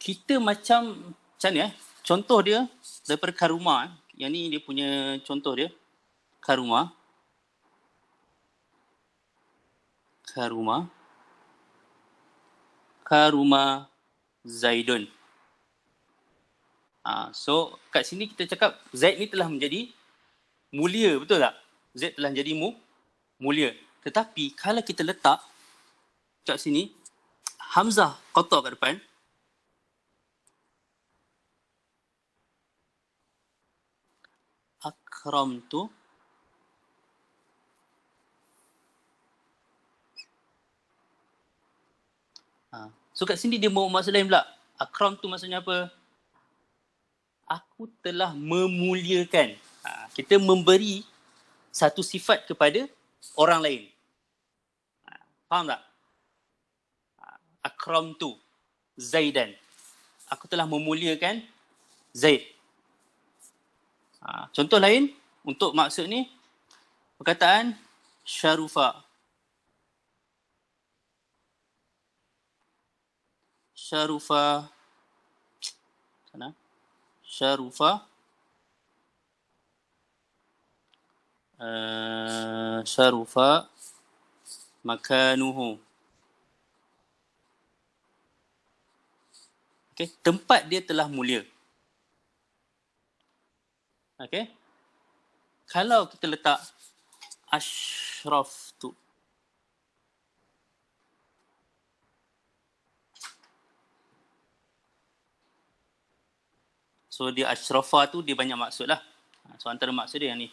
kita macam ni contoh dia daripada karuma. Yang ni dia punya contoh dia. Karuma Zaidun. So kat sini kita cakap Zaid ni telah menjadi mulia, betul tak? Zaid telah menjadi mulia. Tetapi kalau kita letak kat sini hamzah qata' kat depan, akramtu so kat sini dia mau maksud lain pula. Akramtu maksudnya apa? Aku telah memuliakan. Kita memberi satu sifat kepada orang lain. Faham tak? Akramtu Zaidan. Aku telah memuliakan Zaid. Contoh lain untuk maksud ni, perkataan syarufa. Syarufa makanuhu. Okay, tempat dia telah mulia. Okay. Kalau kita letak ashraftu. So dia asyrafa tu dia banyak maksud lah. So antara maksud dia yang ni.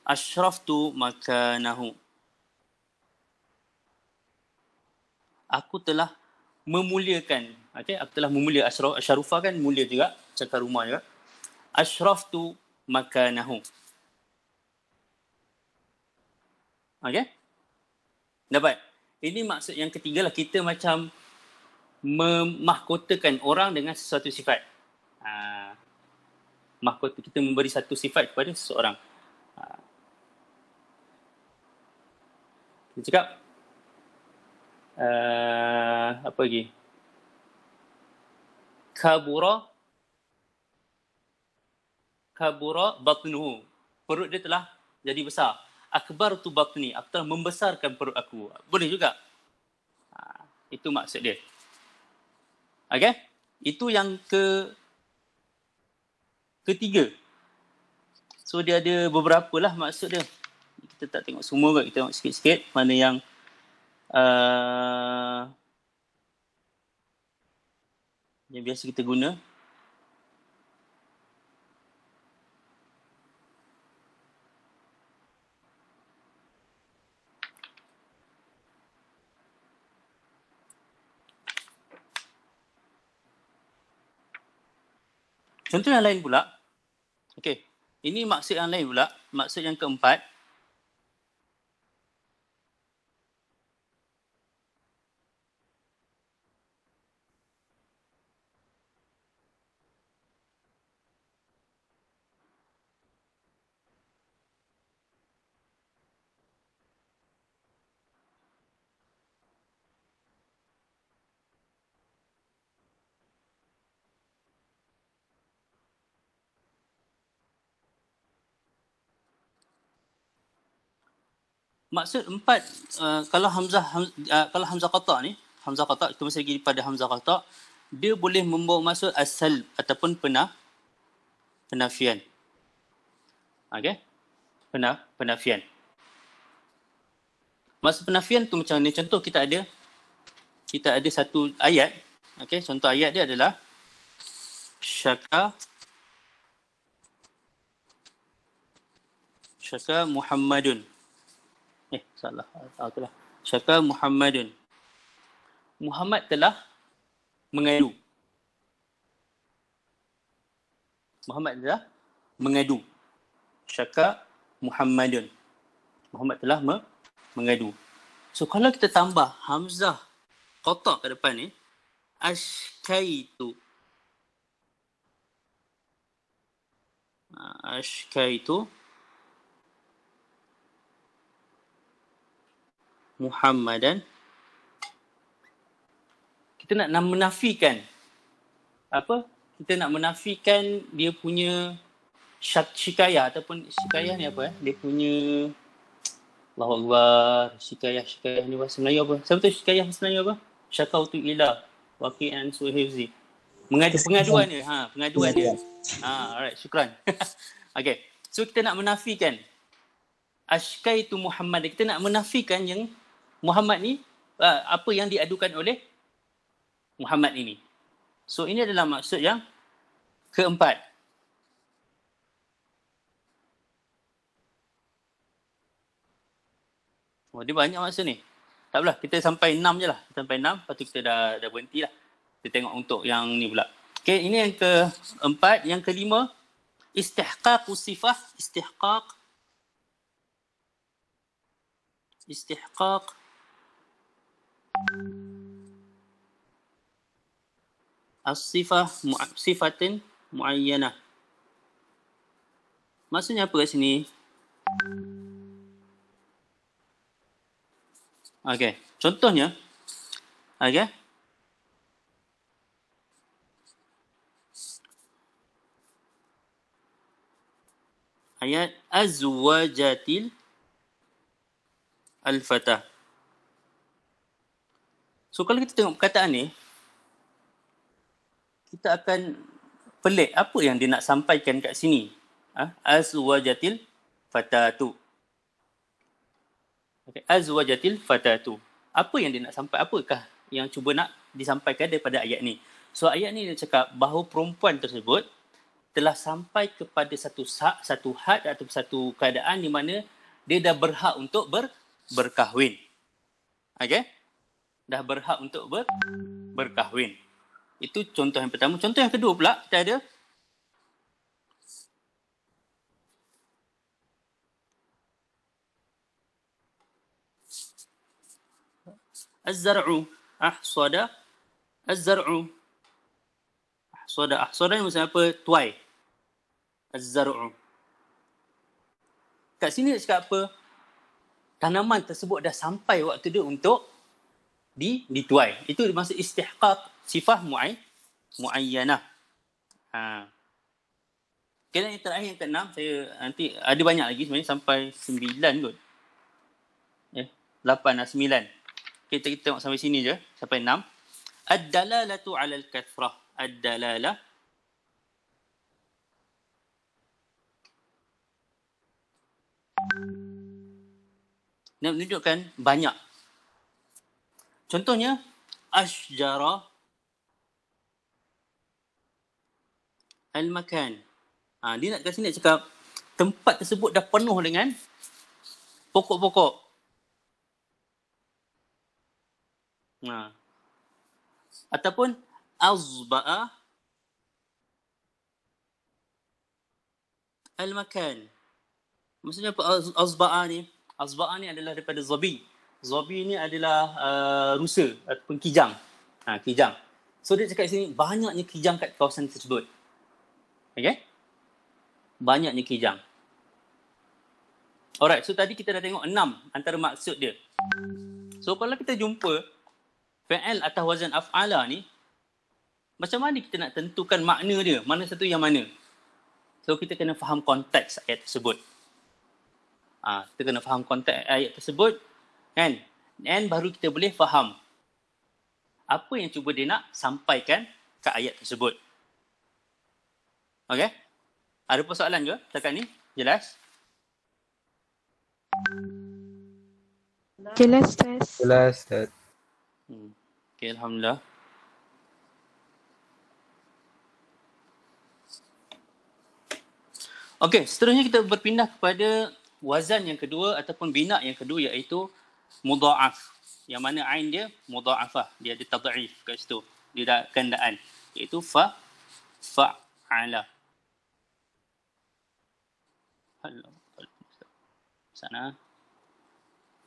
Asyraftu makanahu. Aku telah memuliakan. Okay, aku telah memulia. Asyarufah kan mulia juga. Cakar rumah juga. Asyraftu makanahu. Okay? Dapat? Ini maksud yang ketiga lah. Kita macam memahkotakan orang dengan sesuatu sifat. Mahkota, kita memberi satu sifat kepada seseorang. Kita cakap apa lagi? Kabura batnuhu. Perut dia telah jadi besar. Akbar tu batni. Aku telah membesarkan perut aku. Boleh juga. Itu maksud dia. Okay? Itu yang ketiga. So dia ada beberapa lah maksud dia. Kita tak tengok semua kot. Kita tengok sikit-sikit mana yang yang biasa kita guna. Contoh yang lain pula. Okey. Ini maksud yang lain pula. Maksud yang keempat. Maksud empat, kalau hamzah qata ni, hamzah qata, kita masih lagi pada hamzah qata, dia boleh membawa maksud asal ataupun penafian. Okey? Penafian. Maksud penafian tu macam ni. Contoh kita ada satu ayat. Okey, contoh ayat dia adalah syaka Muhammadun. Salah. Itulah. Syaka Muhammadun. Muhammad telah mengadu. Syaka Muhammadun. Muhammad telah mengadu. So kalau kita tambah hamzah qata kat depan ni, ashkaitu. Muhammadan. Kita nak menafikan apa? Kita nak menafikan dia punya syikayah ataupun syikayah ni apa? Dia punya Allahu Akbar. Syikayah ni bahasa Melayu apa? Siapa tahu syikayah bahasa Melayu apa? Syakautu ila waqi'an suhifzi. Pengaduan dia. Pengaduan dia. Alright, syukran. Okay. So kita nak menafikan ashkaitu Muhammad. Kita nak menafikan yang Muhammad ni, apa yang diadukan oleh Muhammad ini. So ini adalah maksud yang keempat. Dia banyak maksud ni. Tak apalah, kita sampai 6 je lah. Sampai 6, lepas tu kita dah berhenti lah. Kita tengok untuk yang ni pula. Okay, ini yang keempat. Yang kelima, istihqaq sifah. Istihqaq as-sifah sifatin muayyanah. Maksudnya apa kat sini? Okey, contohnya ayat azwajatil al-fatah. So kalau kita tengok perkataan ni, kita akan pelik apa yang dia nak sampaikan kat sini. Azwajatil fatatu. Okay. Azwajatil fatatu. Apa yang dia nak sampai? Apakah yang cuba nak disampaikan daripada ayat ni? So ayat ni dia cakap bahawa perempuan tersebut telah sampai kepada satu had atau satu keadaan di mana dia dah berhak untuk berkahwin. Okey? Dah berhak untuk berkahwin. Itu contoh yang pertama. Contoh yang kedua pula, kita ada az-zar'u ahsada. Az-zar'u ahsada ni maksudnya apa? Tuai. Az-zar'u. Kat sini dia cakap apa? Tanaman tersebut dah sampai waktu dia untuk dituai. Itu maksud istihqaq sifah muayyanah. Kemudian yang terakhir, yang keenam, saya nanti ada banyak lagi sebenarnya sampai 9 kot. 8 dan 9. Kita tengok sampai sini je, sampai 6. Ad-dalalatu 'ala al-kathrah. Ad-dalalah nak menunjukkan banyak. Contohnya ashjara al-makan. Dia nak kat sini nak cakap tempat tersebut dah penuh dengan pokok-pokok. Ataupun azba'a al-makan. Maksudnya apa azba'a ni? Azba'a ni adalah daripada zabi. Zabi ni adalah rusa ataupun kijang. Kijang. So dia cakap sini banyaknya kijang kat kawasan tersebut. Okay? Banyaknya kijang. Alright, so tadi kita dah tengok 6 antara maksud dia. So kalau kita jumpa fi'il atas wazan af'ala ni, macam mana kita nak tentukan makna dia? Mana satu yang mana? So kita kena faham konteks ayat tersebut. Kita kena faham konteks ayat tersebut, kan? Dan baru kita boleh faham apa yang cuba dia nak sampaikan ke ayat tersebut. Okey? Ada persoalan ke setakat ni? Jelas? Jelas, Ustaz. Jelas, Ustaz. Okey, alhamdulillah. Okey, seterusnya kita berpindah kepada wazan yang kedua ataupun bina yang kedua, iaitu mudha'af. Yang mana ain dia mudha'afah, dia ada tad'if kat situ. Dia ada gandaan, iaitu fa'ala. Sana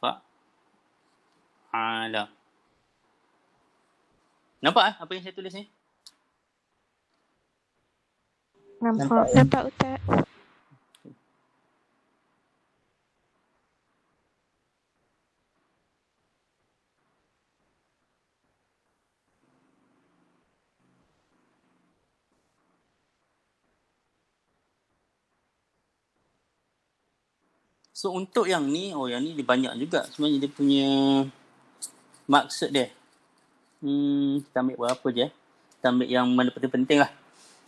fa'ala. Nampak apa yang saya tulis ni? Nampak Ustaz. So untuk yang ni, yang ni dia banyak juga sebenarnya dia punya maksud dia. Kita ambil berapa je. Kita ambil yang mana penting-penting lah.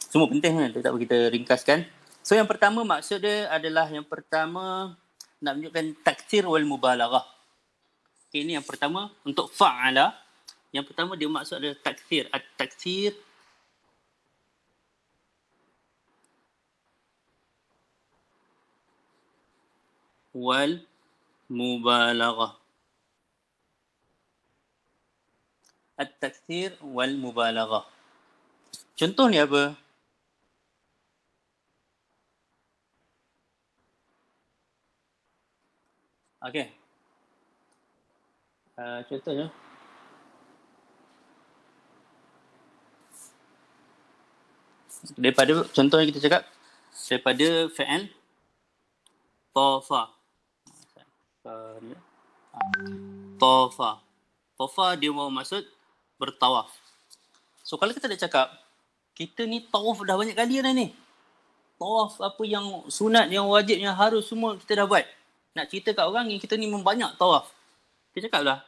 Semua penting kan, tak apa kita ringkaskan. So yang pertama maksud dia adalah, yang pertama nak menunjukkan takthir wal mubalaghah. Okay, ini yang pertama untuk fa'ala. Yang pertama dia maksud adalah takthir. At-takthir wal mubalaghah. At-takthir wal mubalaghah. Contoh ni apa? Okey. Contohnya daripada contoh yang kita cakap daripada fi'il tafa. Tafa. Tafa dia mau maksud bertawaf. So kalau kita dah cakap kita ni tawaf dah banyak kali dah ni. Tawaf apa yang sunat, yang wajib, yang harus semua kita dah buat. Nak cerita kat orang yang kita ni membanyak tawaf. Kita cakap lah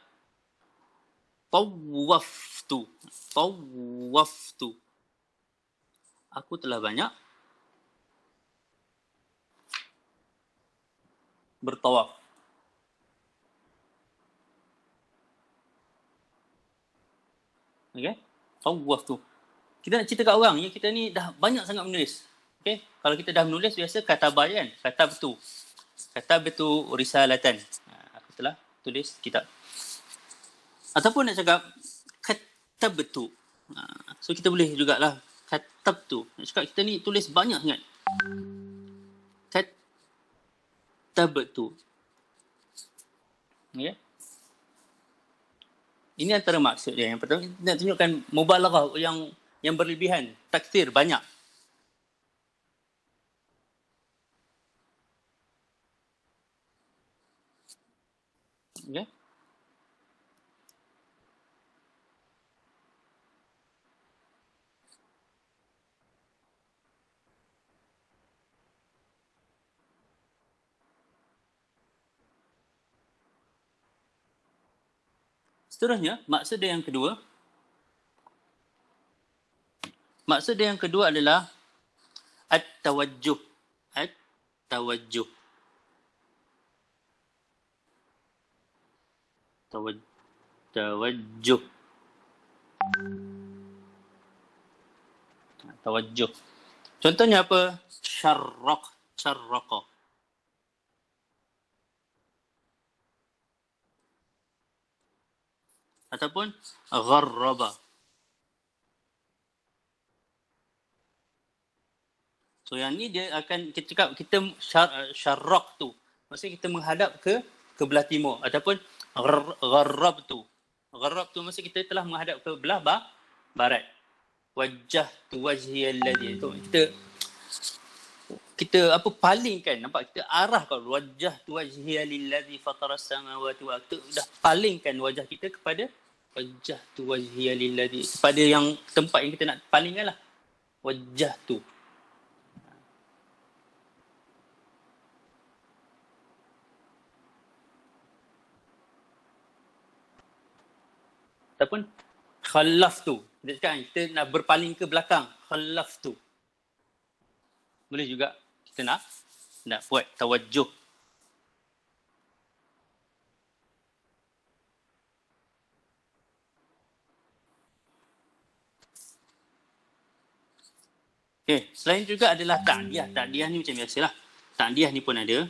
tawaftu. Tawaftu. Aku telah banyak bertawaf. Okay? Tawaftu. Kita nak cerita kat orang yang kita ni dah banyak sangat menulis. Okay, kalau kita dah menulis biasa kataba kan, katabtu. Katabtu risalatan. Aku telah tulis kitab. Ataupun nak cakap katabtu. So kita boleh jugalah katabtu. Nak cakap kita ni tulis banyak sangat. Katabtu. Okay. Ini antara maksud dia. Yang pertama nak tunjukkan mubalaghah yang berlebihan, takthir banyak. Okay. Seterusnya, maksud dia yang kedua. Maksud dia yang kedua adalah at-tawajjuh. At-tawajjuh. Tawajjuh. Tawajjuh. Contohnya apa? Syarraqa. Ataupun gharraba. So yang ni dia akan kita cakap kita syarraq tu. Maksudnya kita menghadap ke belah timur ataupun gharrabtu. Gharrabtu maksudnya kita telah menghadap ke belah barat. Wajjahtu wajhiya alladhi tu kita apa palingkan, nampak kita arah kalau wajjahtu wajhiya lilladhi fataras samawati wal ardi, dah palingkan wajah kita kepada wajjahtu wajhiya lilladhi, kepada yang tempat yang kita nak palingkanlah. Wajjahtu. Ataupun khallaftu. Kita nak berpaling ke belakang. Khallaftu. Boleh juga kita nak buat tawajjuh. Okay, selain juga adalah ta'diyah. Ta'diyah ni macam biasalah. Ta'diyah ni pun ada.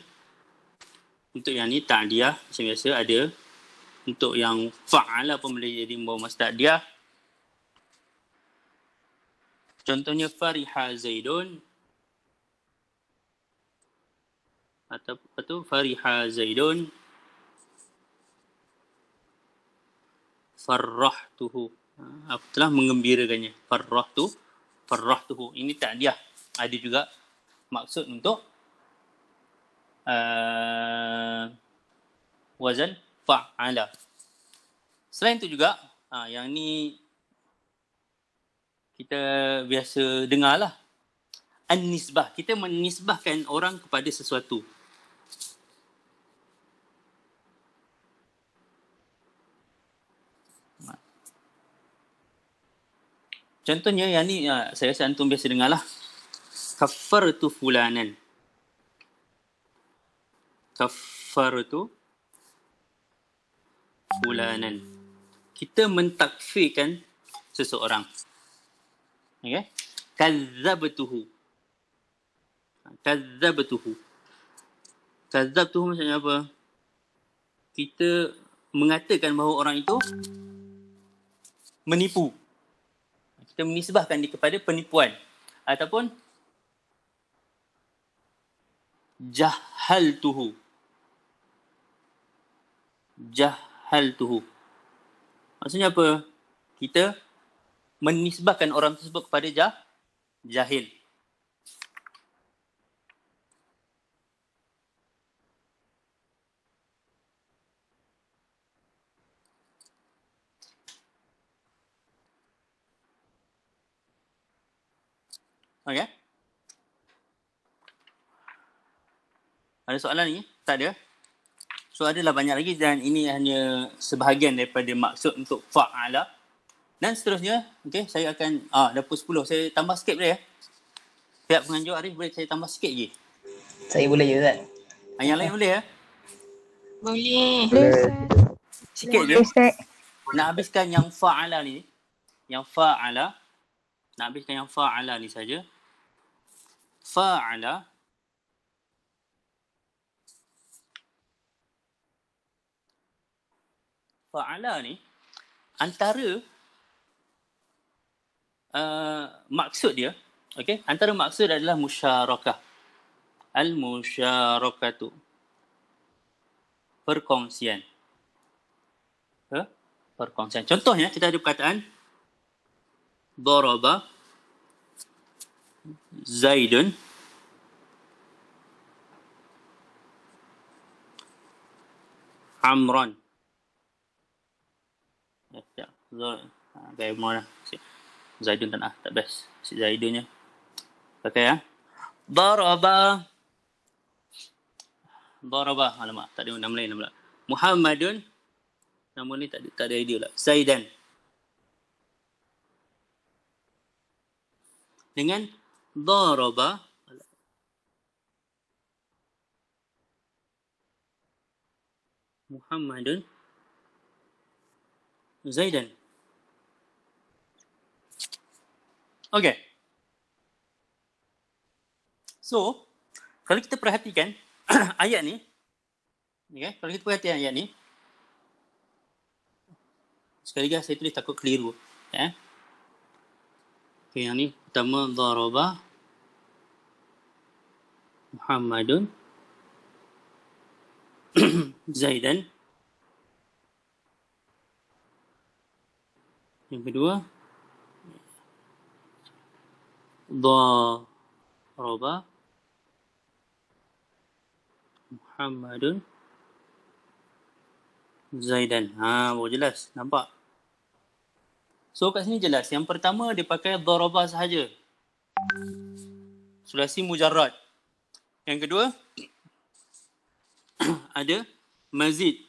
Untuk yang ni ta'diyah macam biasa ada. Untuk yang fa'ala pun boleh jadi membawa mas ta'diyah. Contohnya fariha Zaidun. Atau apa tu? Fariha Zaidun. Farrahtuhu. Aku telah mengembirakannya. Farrahtuhu. Ini ta'diyah. Ada juga maksud untuk wazan fa'ala. Selain itu juga, yang ni kita biasa dengar lah. An-nisbah. Kita menisbahkan orang kepada sesuatu. Contohnya yang ni saya rasa antum biasa dengar lah. Kaffartu fulanan. Kaffartu fulanan. Kita mentakfirkan seseorang. Okay. Kazzabtuhu. Kazzabtuhu. Kazzabtuhu maksudnya apa? Kita mengatakan bahawa orang itu menipu. Kita menisbahkan dia kepada penipuan. Ataupun jahaltuhu. Jahaltuhu. Maksudnya apa? Kita menisbahkan orang tersebut kepada jahil. Okey. Ada soalan ni? Tak ada. So adalah banyak lagi dan ini hanya sebahagian daripada maksud untuk fa'ala. Dan seterusnya, okey, saya akan dah pukul 10. Saya tambah sikit boleh ya? Pihak penganjur Arif boleh saya tambah sikit lagi? Saya boleh je Ustaz. Yang lain boleh ya? Boleh. Sikit je. Nak habiskan yang fa'ala ni. Yang fa'ala. Nak habiskan yang fa'ala ni saja. Fa'ala. Fa'ala ni antara maksud dia, okey, antara maksud adalah musyarakah. Al-musyarakatu, perkongsian. Perkongsian. Contohnya kita ada perkataan daraba Zaidun Amran. Gaya mana? Zaidun tak best. Si Zaidunnya. Pakai ya. Daraba. Alamak, tak ada nama lain pula. Muhammadun. Nama ni tak ada idea lah. Zaidan. Dengan daraba Muhammadun Zaidan. Okay. So, kalau kita perhatikan ayat ni, okay, kalau kita perhatikan ayat ni, sekali lagi saya tulis takut keliru. Okay, yang ni pertama daraba Muhammadun Zaidan. Yang kedua daraba Muhammadun Zaidan. Baru jelas, nampak? So kat sini jelas. Yang pertama dia pakai daraba sahaja. Sulasi mujarrad. Yang kedua ada mazid.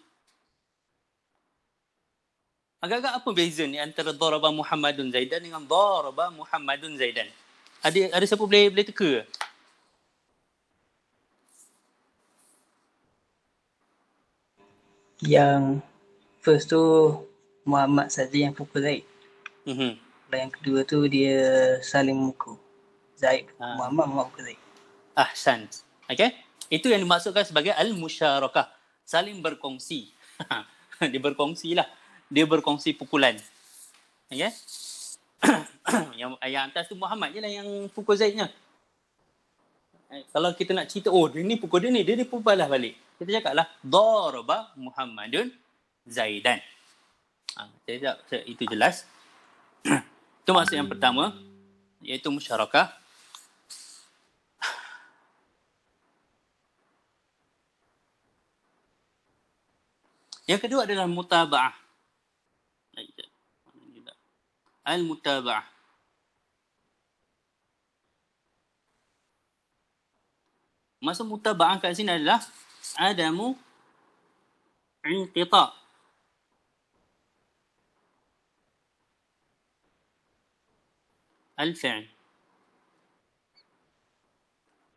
Agak-agak apa beza ni antara daraba Muhammadun Zaidan dengan daraba Muhammadun Zaidan? Ada siapa boleh teka? Yang first tu Muhammad saja yang pukul Zaid. Kalau yang kedua tu dia saling memukul. Zaid Muhammad pukul Zaid. Ahsan. Okay? Itu yang dimaksudkan sebagai al-musyarakah. Saling berkongsi. Dia berkongsi lah. Dia berkongsi pukulan. Okay? yang atas tu Muhammad je lah yang pukul Zaidnya. Kalau kita nak cerita, dia ni pukul dia ni pukul balas balik. Kita cakap lah, daraba Muhammadun Zaidan. Saya cakap, itu jelas. Itu maksud yang pertama, iaitu musyarakah. Yang kedua adalah mutaba'ah. Al-mutaba'ah. Maksud mutaba'ah kat sini adalah adamu inqita'. Al-fi'l.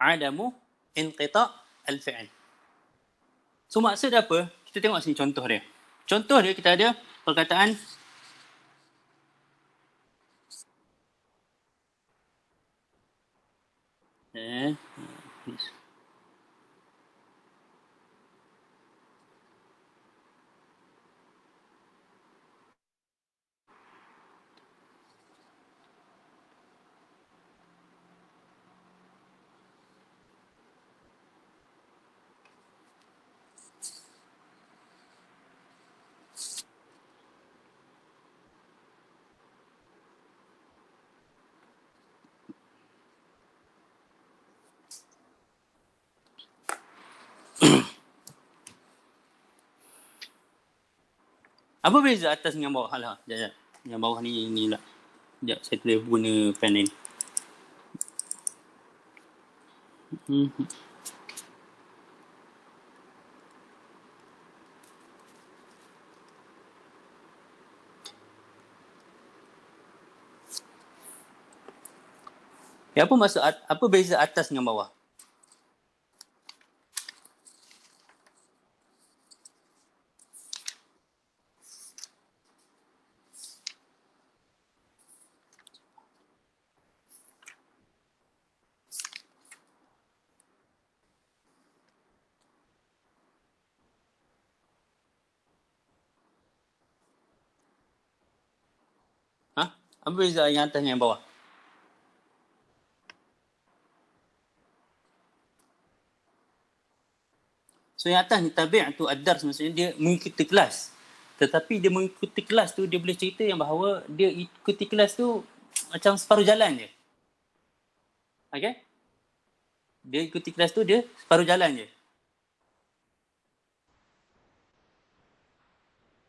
Adamu inqita' al-fi'l. So maksud apa? Kita tengok sini contoh dia. Contoh dia kita ada perkataan apa beza atas dengan bawah? Alah, sekejap. Yang bawah ni lah. Sekejap, saya boleh guna pen lain. Apa maksud, apa beza atas dengan bawah? Apa beza yang atas dengan yang bawah? So yang atas ni tabi'atu ad-dars, maksudnya dia mengikuti kelas. Tetapi dia mengikuti kelas tu, dia boleh cerita yang bahawa dia ikuti kelas tu macam separuh jalan je. Okay? Dia ikuti kelas tu, dia separuh jalan je.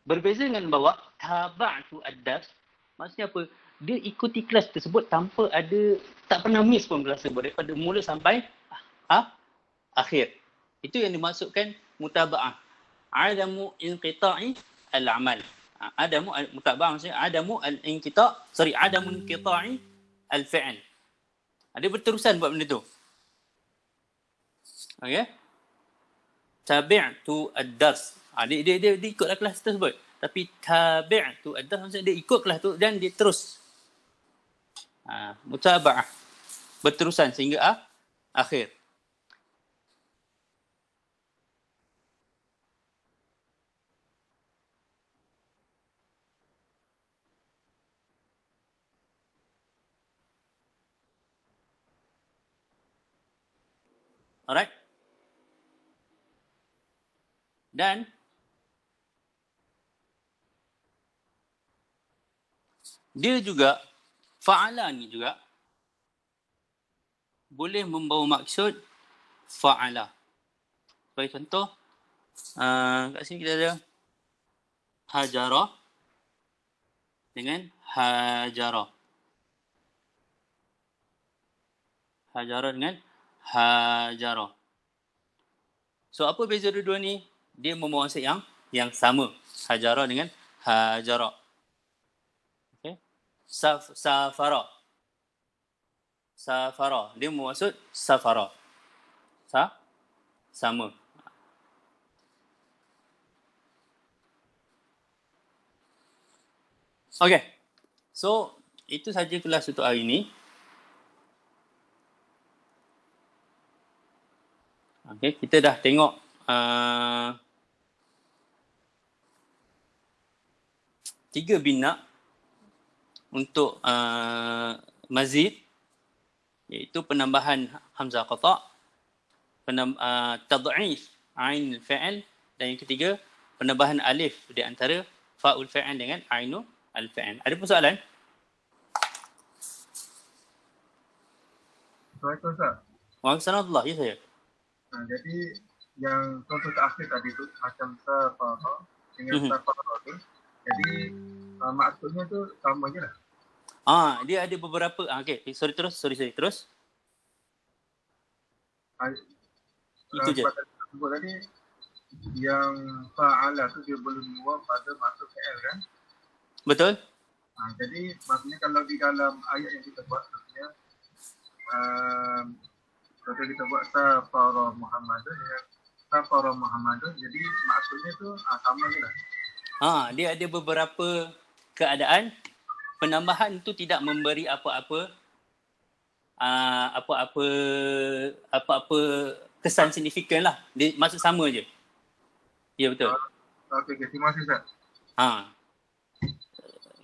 Berbeza dengan bawah, taba'tu ad-dars, maksudnya apa? Dia ikuti kelas tersebut tanpa ada, tak pernah miss pun kelas tersebut daripada mula sampai akhir. Itu yang dimaksudkan mutaba'ah. Adamu inqita'i al-amal. Adamu mutaba'ah maksudnya adamu adamu inqita'i al-fi'l. Dia berterusan buat benda tu. Okey. Tabi'tu ad-dars. Dia ikutlah kelas tersebut. Tapi tabi'tu ad-dars maksudnya dia ikut kelas tu dan dia terus. Mutaba'ah. Berterusan sehingga akhir. Alright. Dan dia juga, fa'ala ni juga boleh membawa maksud fa'ala. Sebagai contoh, kat sini kita ada hajara dengan hajara. Hajara dengan hajara. So apa beza dua-dua ni? Dia membawa maksud yang sama. Hajara dengan hajara. Okay. Safara. Safara. Dia membawa maksud safara. Sama. Okay. So itu saja kelas untuk hari ini. Okay, kita dah tengok tiga bina untuk mazid, iaitu penambahan hamzah qata', tad'if ain al-fi'l, dan yang ketiga penambahan alif di antara fa'ul fi'l dengan ainul al-fi'l. Ada persoalan? Waalaikumsalam. Waalaikumsalam. Ya saya. Jadi yang contoh terakhir tadi tu macam safara dengan safara tu, jadi maksudnya tu sama je lah. Dia ada beberapa. Okay, sorry terus. Itu je. Sebut tadi yang fa'ala tu dia boleh membawa pada maksud fi'il kan? Betul. Jadi maksudnya kalau di dalam ayat yang kita buat maksudnya kalau kita buat safara Muhammadun dengan safara Muhammadun, jadi maksudnya tu sama je lah. Dia ada beberapa keadaan penambahan tu tidak memberi apa-apa kesan signifikan lah. Dia maksud sama je. Ya, betul. Okey, terima kasih Ustaz.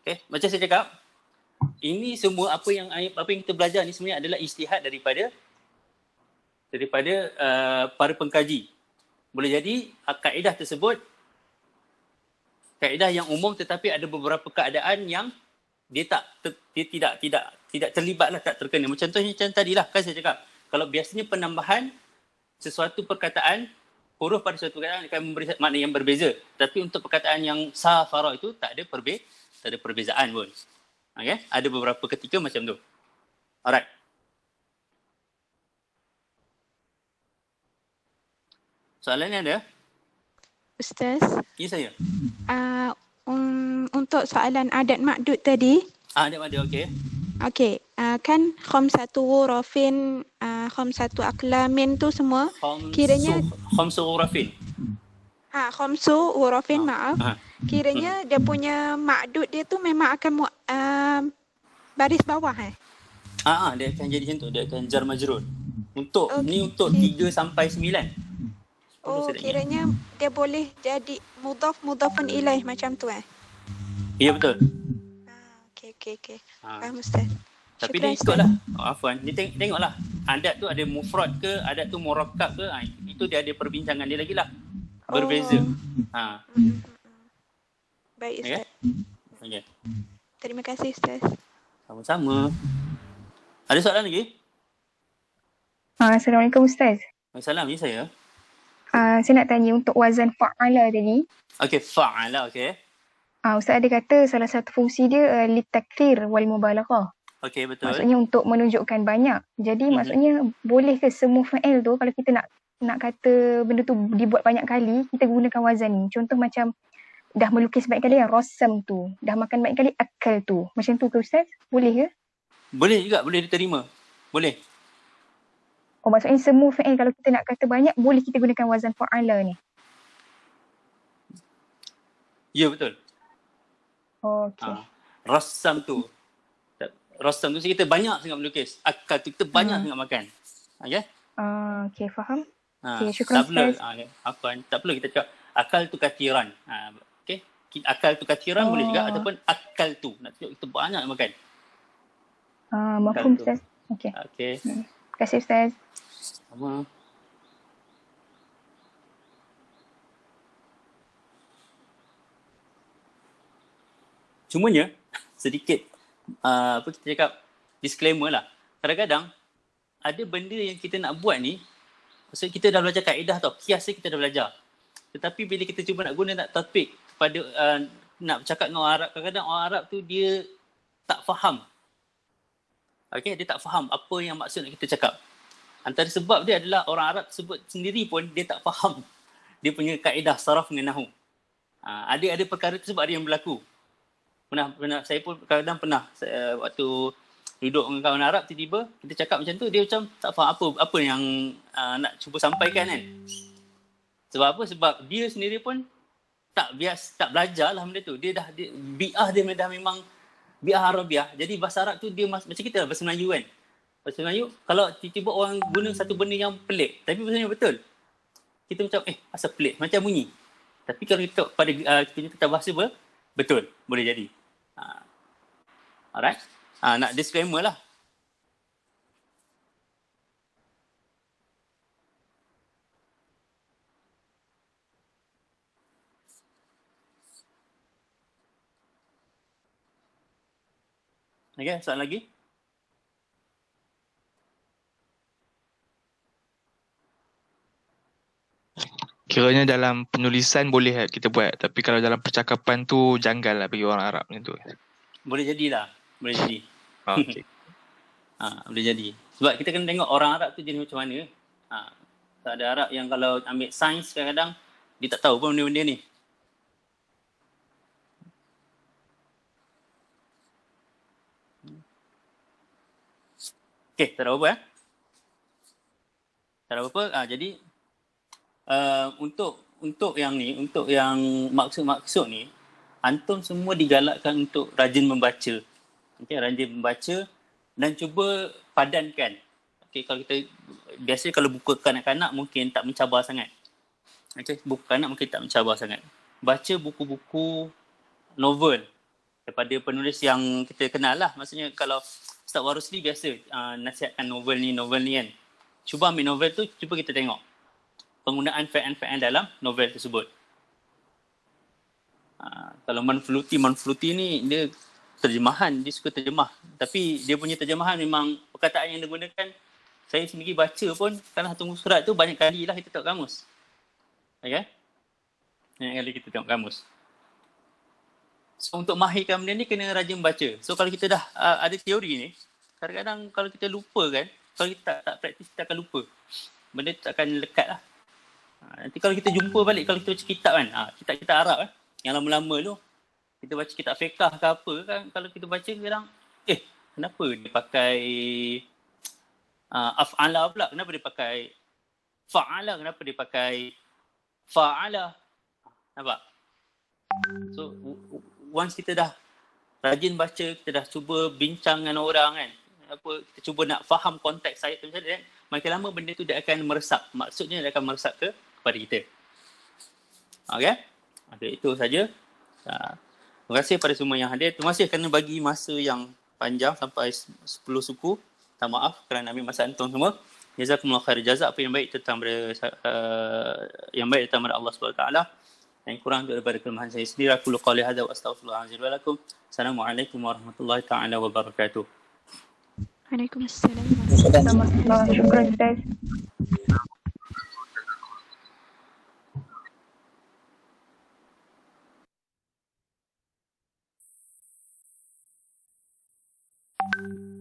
Okay, macam saya cakap, ini semua apa yang kita belajar ni sebenarnya adalah ijtihad daripada para pengkaji. Boleh jadi kaedah tersebut kaedah yang umum, tetapi ada beberapa keadaan yang dia tidak terlibatlah, tak terkena. Contohnya macam tadilah kan saya cakap, kalau biasanya penambahan sesuatu perkataan, huruf pada suatu perkataan akan memberi makna yang berbeza. Tapi untuk perkataan yang safara itu tak ada perbezaan pun. Okay? Ada beberapa ketika macam tu. Alright. Soalannya ada? Ustaz. Ya, saya. Untuk soalan adat makdud tadi. Adat makdud, okey. Okey, kan khamsatu ghurafin, khamsatu aklamin tu semua kiranya khamsu ghurafin. Khamsu ghurafin, maaf. Kiranya dia punya makdud dia tu memang akan baris bawah dia akan jadi macam tu, dia akan jar majrur. Untuk ni untuk 3 sampai 9. Kiranya dia boleh jadi mudhafun ilaih macam tu Ya, betul. okey. Faham Ustaz. Tapi dia ikutlah. Afwan. Dia tengoklah. Adat tu ada mufrad ke, adat tu murakkab ke. Itu dia ada perbincangan dia lagi lah. Berbeza. Baik Ustaz. Okay. Terima kasih Ustaz. Sama-sama. Ada soalan lagi? Assalamualaikum Ustaz. Waalaikumsalam, ni saya. Saya nak tanya untuk wazan fa'ala tadi. Okey, fa'ala, okey. Ustaz ada kata salah satu fungsi dia litakthir wal mubalaghah. Okey, betul. Maksudnya untuk menunjukkan banyak. Jadi maksudnya boleh ke semua fa'il tu kalau kita nak kata benda tu dibuat banyak kali, kita gunakan wazan ni. Contoh macam dah melukis banyak kali rasam tu, dah makan banyak kali akal tu. Macam tu ke Ustaz? Boleh ke? Boleh juga, boleh diterima. Boleh. Maksudnya semua fa'il kalau kita nak kata banyak, boleh kita gunakan wazan fa'ala ni? Ya, betul. Okey. Rasam tu kita banyak sangat melukis. Akal tu kita banyak sangat makan. Okey? Okey, faham. Okey, syukran Ustaz. Tak perlu kita cakap akal tu katiran. Okey? Akal tu katiran boleh juga ataupun akal tu. Nak tunjuk kita banyak makan. Mafhum Ustaz. Okey. Terima kasih Ustaz. Sama. Cumanya sedikit kita cakap disclaimer lah. Kadang-kadang ada benda yang kita nak buat ni, maksud kita dah belajar kaedah tau, kias kita dah belajar. Tetapi bila kita cuba nak guna nak tatbik kepada nak bercakap dengan orang Arab, kadang-kadang orang Arab tu dia tak faham. Okey, dia tak faham apa yang maksud nak kita cakap. Antara sebab dia adalah orang Arab sebut sendiri pun dia tak faham dia punya kaedah saraf dengan nahu. Ada perkara tersebut ada yang berlaku. Saya pun kadang-kadang pernah waktu duduk dengan kawan Arab, tiba-tiba kita cakap macam tu, dia macam tak faham apa yang nak cuba sampaikan kan. Sebab apa? Sebab dia sendiri pun tak belajar lah benda tu. Bi'ah dia dah memang bi'ah Arabiah. Jadi bahasa Arab tu dia macam kita lah, bahasa Melayu kan. Bahasa Melayu, kalau tiba-tiba orang guna satu benda yang pelik, tapi bahasanya betul. Kita macam, asal pelik, macam bunyi. Tapi kalau kita pada kita kata bahasa betul, boleh jadi. Alright. Nak disclaimer lah. Okay, soalan lagi? Kiranya dalam penulisan boleh kita buat, tapi kalau dalam percakapan tu janggal lah bagi orang Arab macam tu. Boleh jadilah. Boleh jadi. Okay. Boleh jadi. Sebab kita kena tengok orang Arab tu jenis macam mana. Ada Arab yang kalau ambil sains kadang-kadang dia tak tahu pun benda-benda ni. Okay, tak ada apa-apa Tak ada apa-apa. Jadi untuk yang ni, untuk yang maksud-maksud ni, antum semua digalakkan untuk rajin membaca. Okay, rajin membaca dan cuba padankan. Okay, kalau kita biasanya kalau buku kanak-kanak mungkin tak mencabar sangat. Okay, buku kanak mungkin tak mencabar sangat. Baca buku-buku novel daripada penulis yang kita kenal lah. Maksudnya kalau Ustaz Warusli biasa nasihatkan novel ni kan. Cuba ambil novel tu, cuba kita tengok penggunaan fa'ial dalam novel tersebut. Kalau Manfluti ni dia terjemahan, dia suka terjemah. Tapi dia punya terjemahan memang perkataan yang dia gunakan, saya sendiri baca pun, kalau tunggu surat tu banyak kali lah kita tengok kamus. Okay? Banyak kali kita tengok kamus. So untuk mahirkan benda ni kena rajin baca. So kalau kita dah ada teori ni, kadang-kadang kalau kita lupa kan, kalau kita tak praktis kita akan lupa. Benda tu akan lekat lah. Nanti kalau kita jumpa balik, kalau kita baca kitab kan, kitab-kitab Arab kan, yang lama-lama tu, kita baca kitab fiqah ke apa kan, kalau kita baca kadang, kenapa dia pakai af'ala pula, kenapa dia pakai fa'ala, kenapa dia pakai fa'ala, nampak? So, once kita dah rajin baca, kita dah cuba bincang dengan orang kan, kita cuba nak faham konteks ayat tu macam mana, makin lama benda tu dia akan meresap. Maksudnya dia akan meresap kepada kita. Okay, itu saja. Terima kasih pada semua yang hadir. Terima kasih kerana bagi masa yang panjang sampai 10 suku. Tak maaf kerana ambil masa antum semua. Jazakumullah khair jazak. Apa yang baik datang daripada Allah SWT. Yang kurang daripada kelemahan saya sendiri. Aku qali hadza wa astaghfirullahalazim wa lakum. Assalamualaikum warahmatullahi taala wabarakatuh. Waalaikumsalam. Syukran Ustaz. Thank you.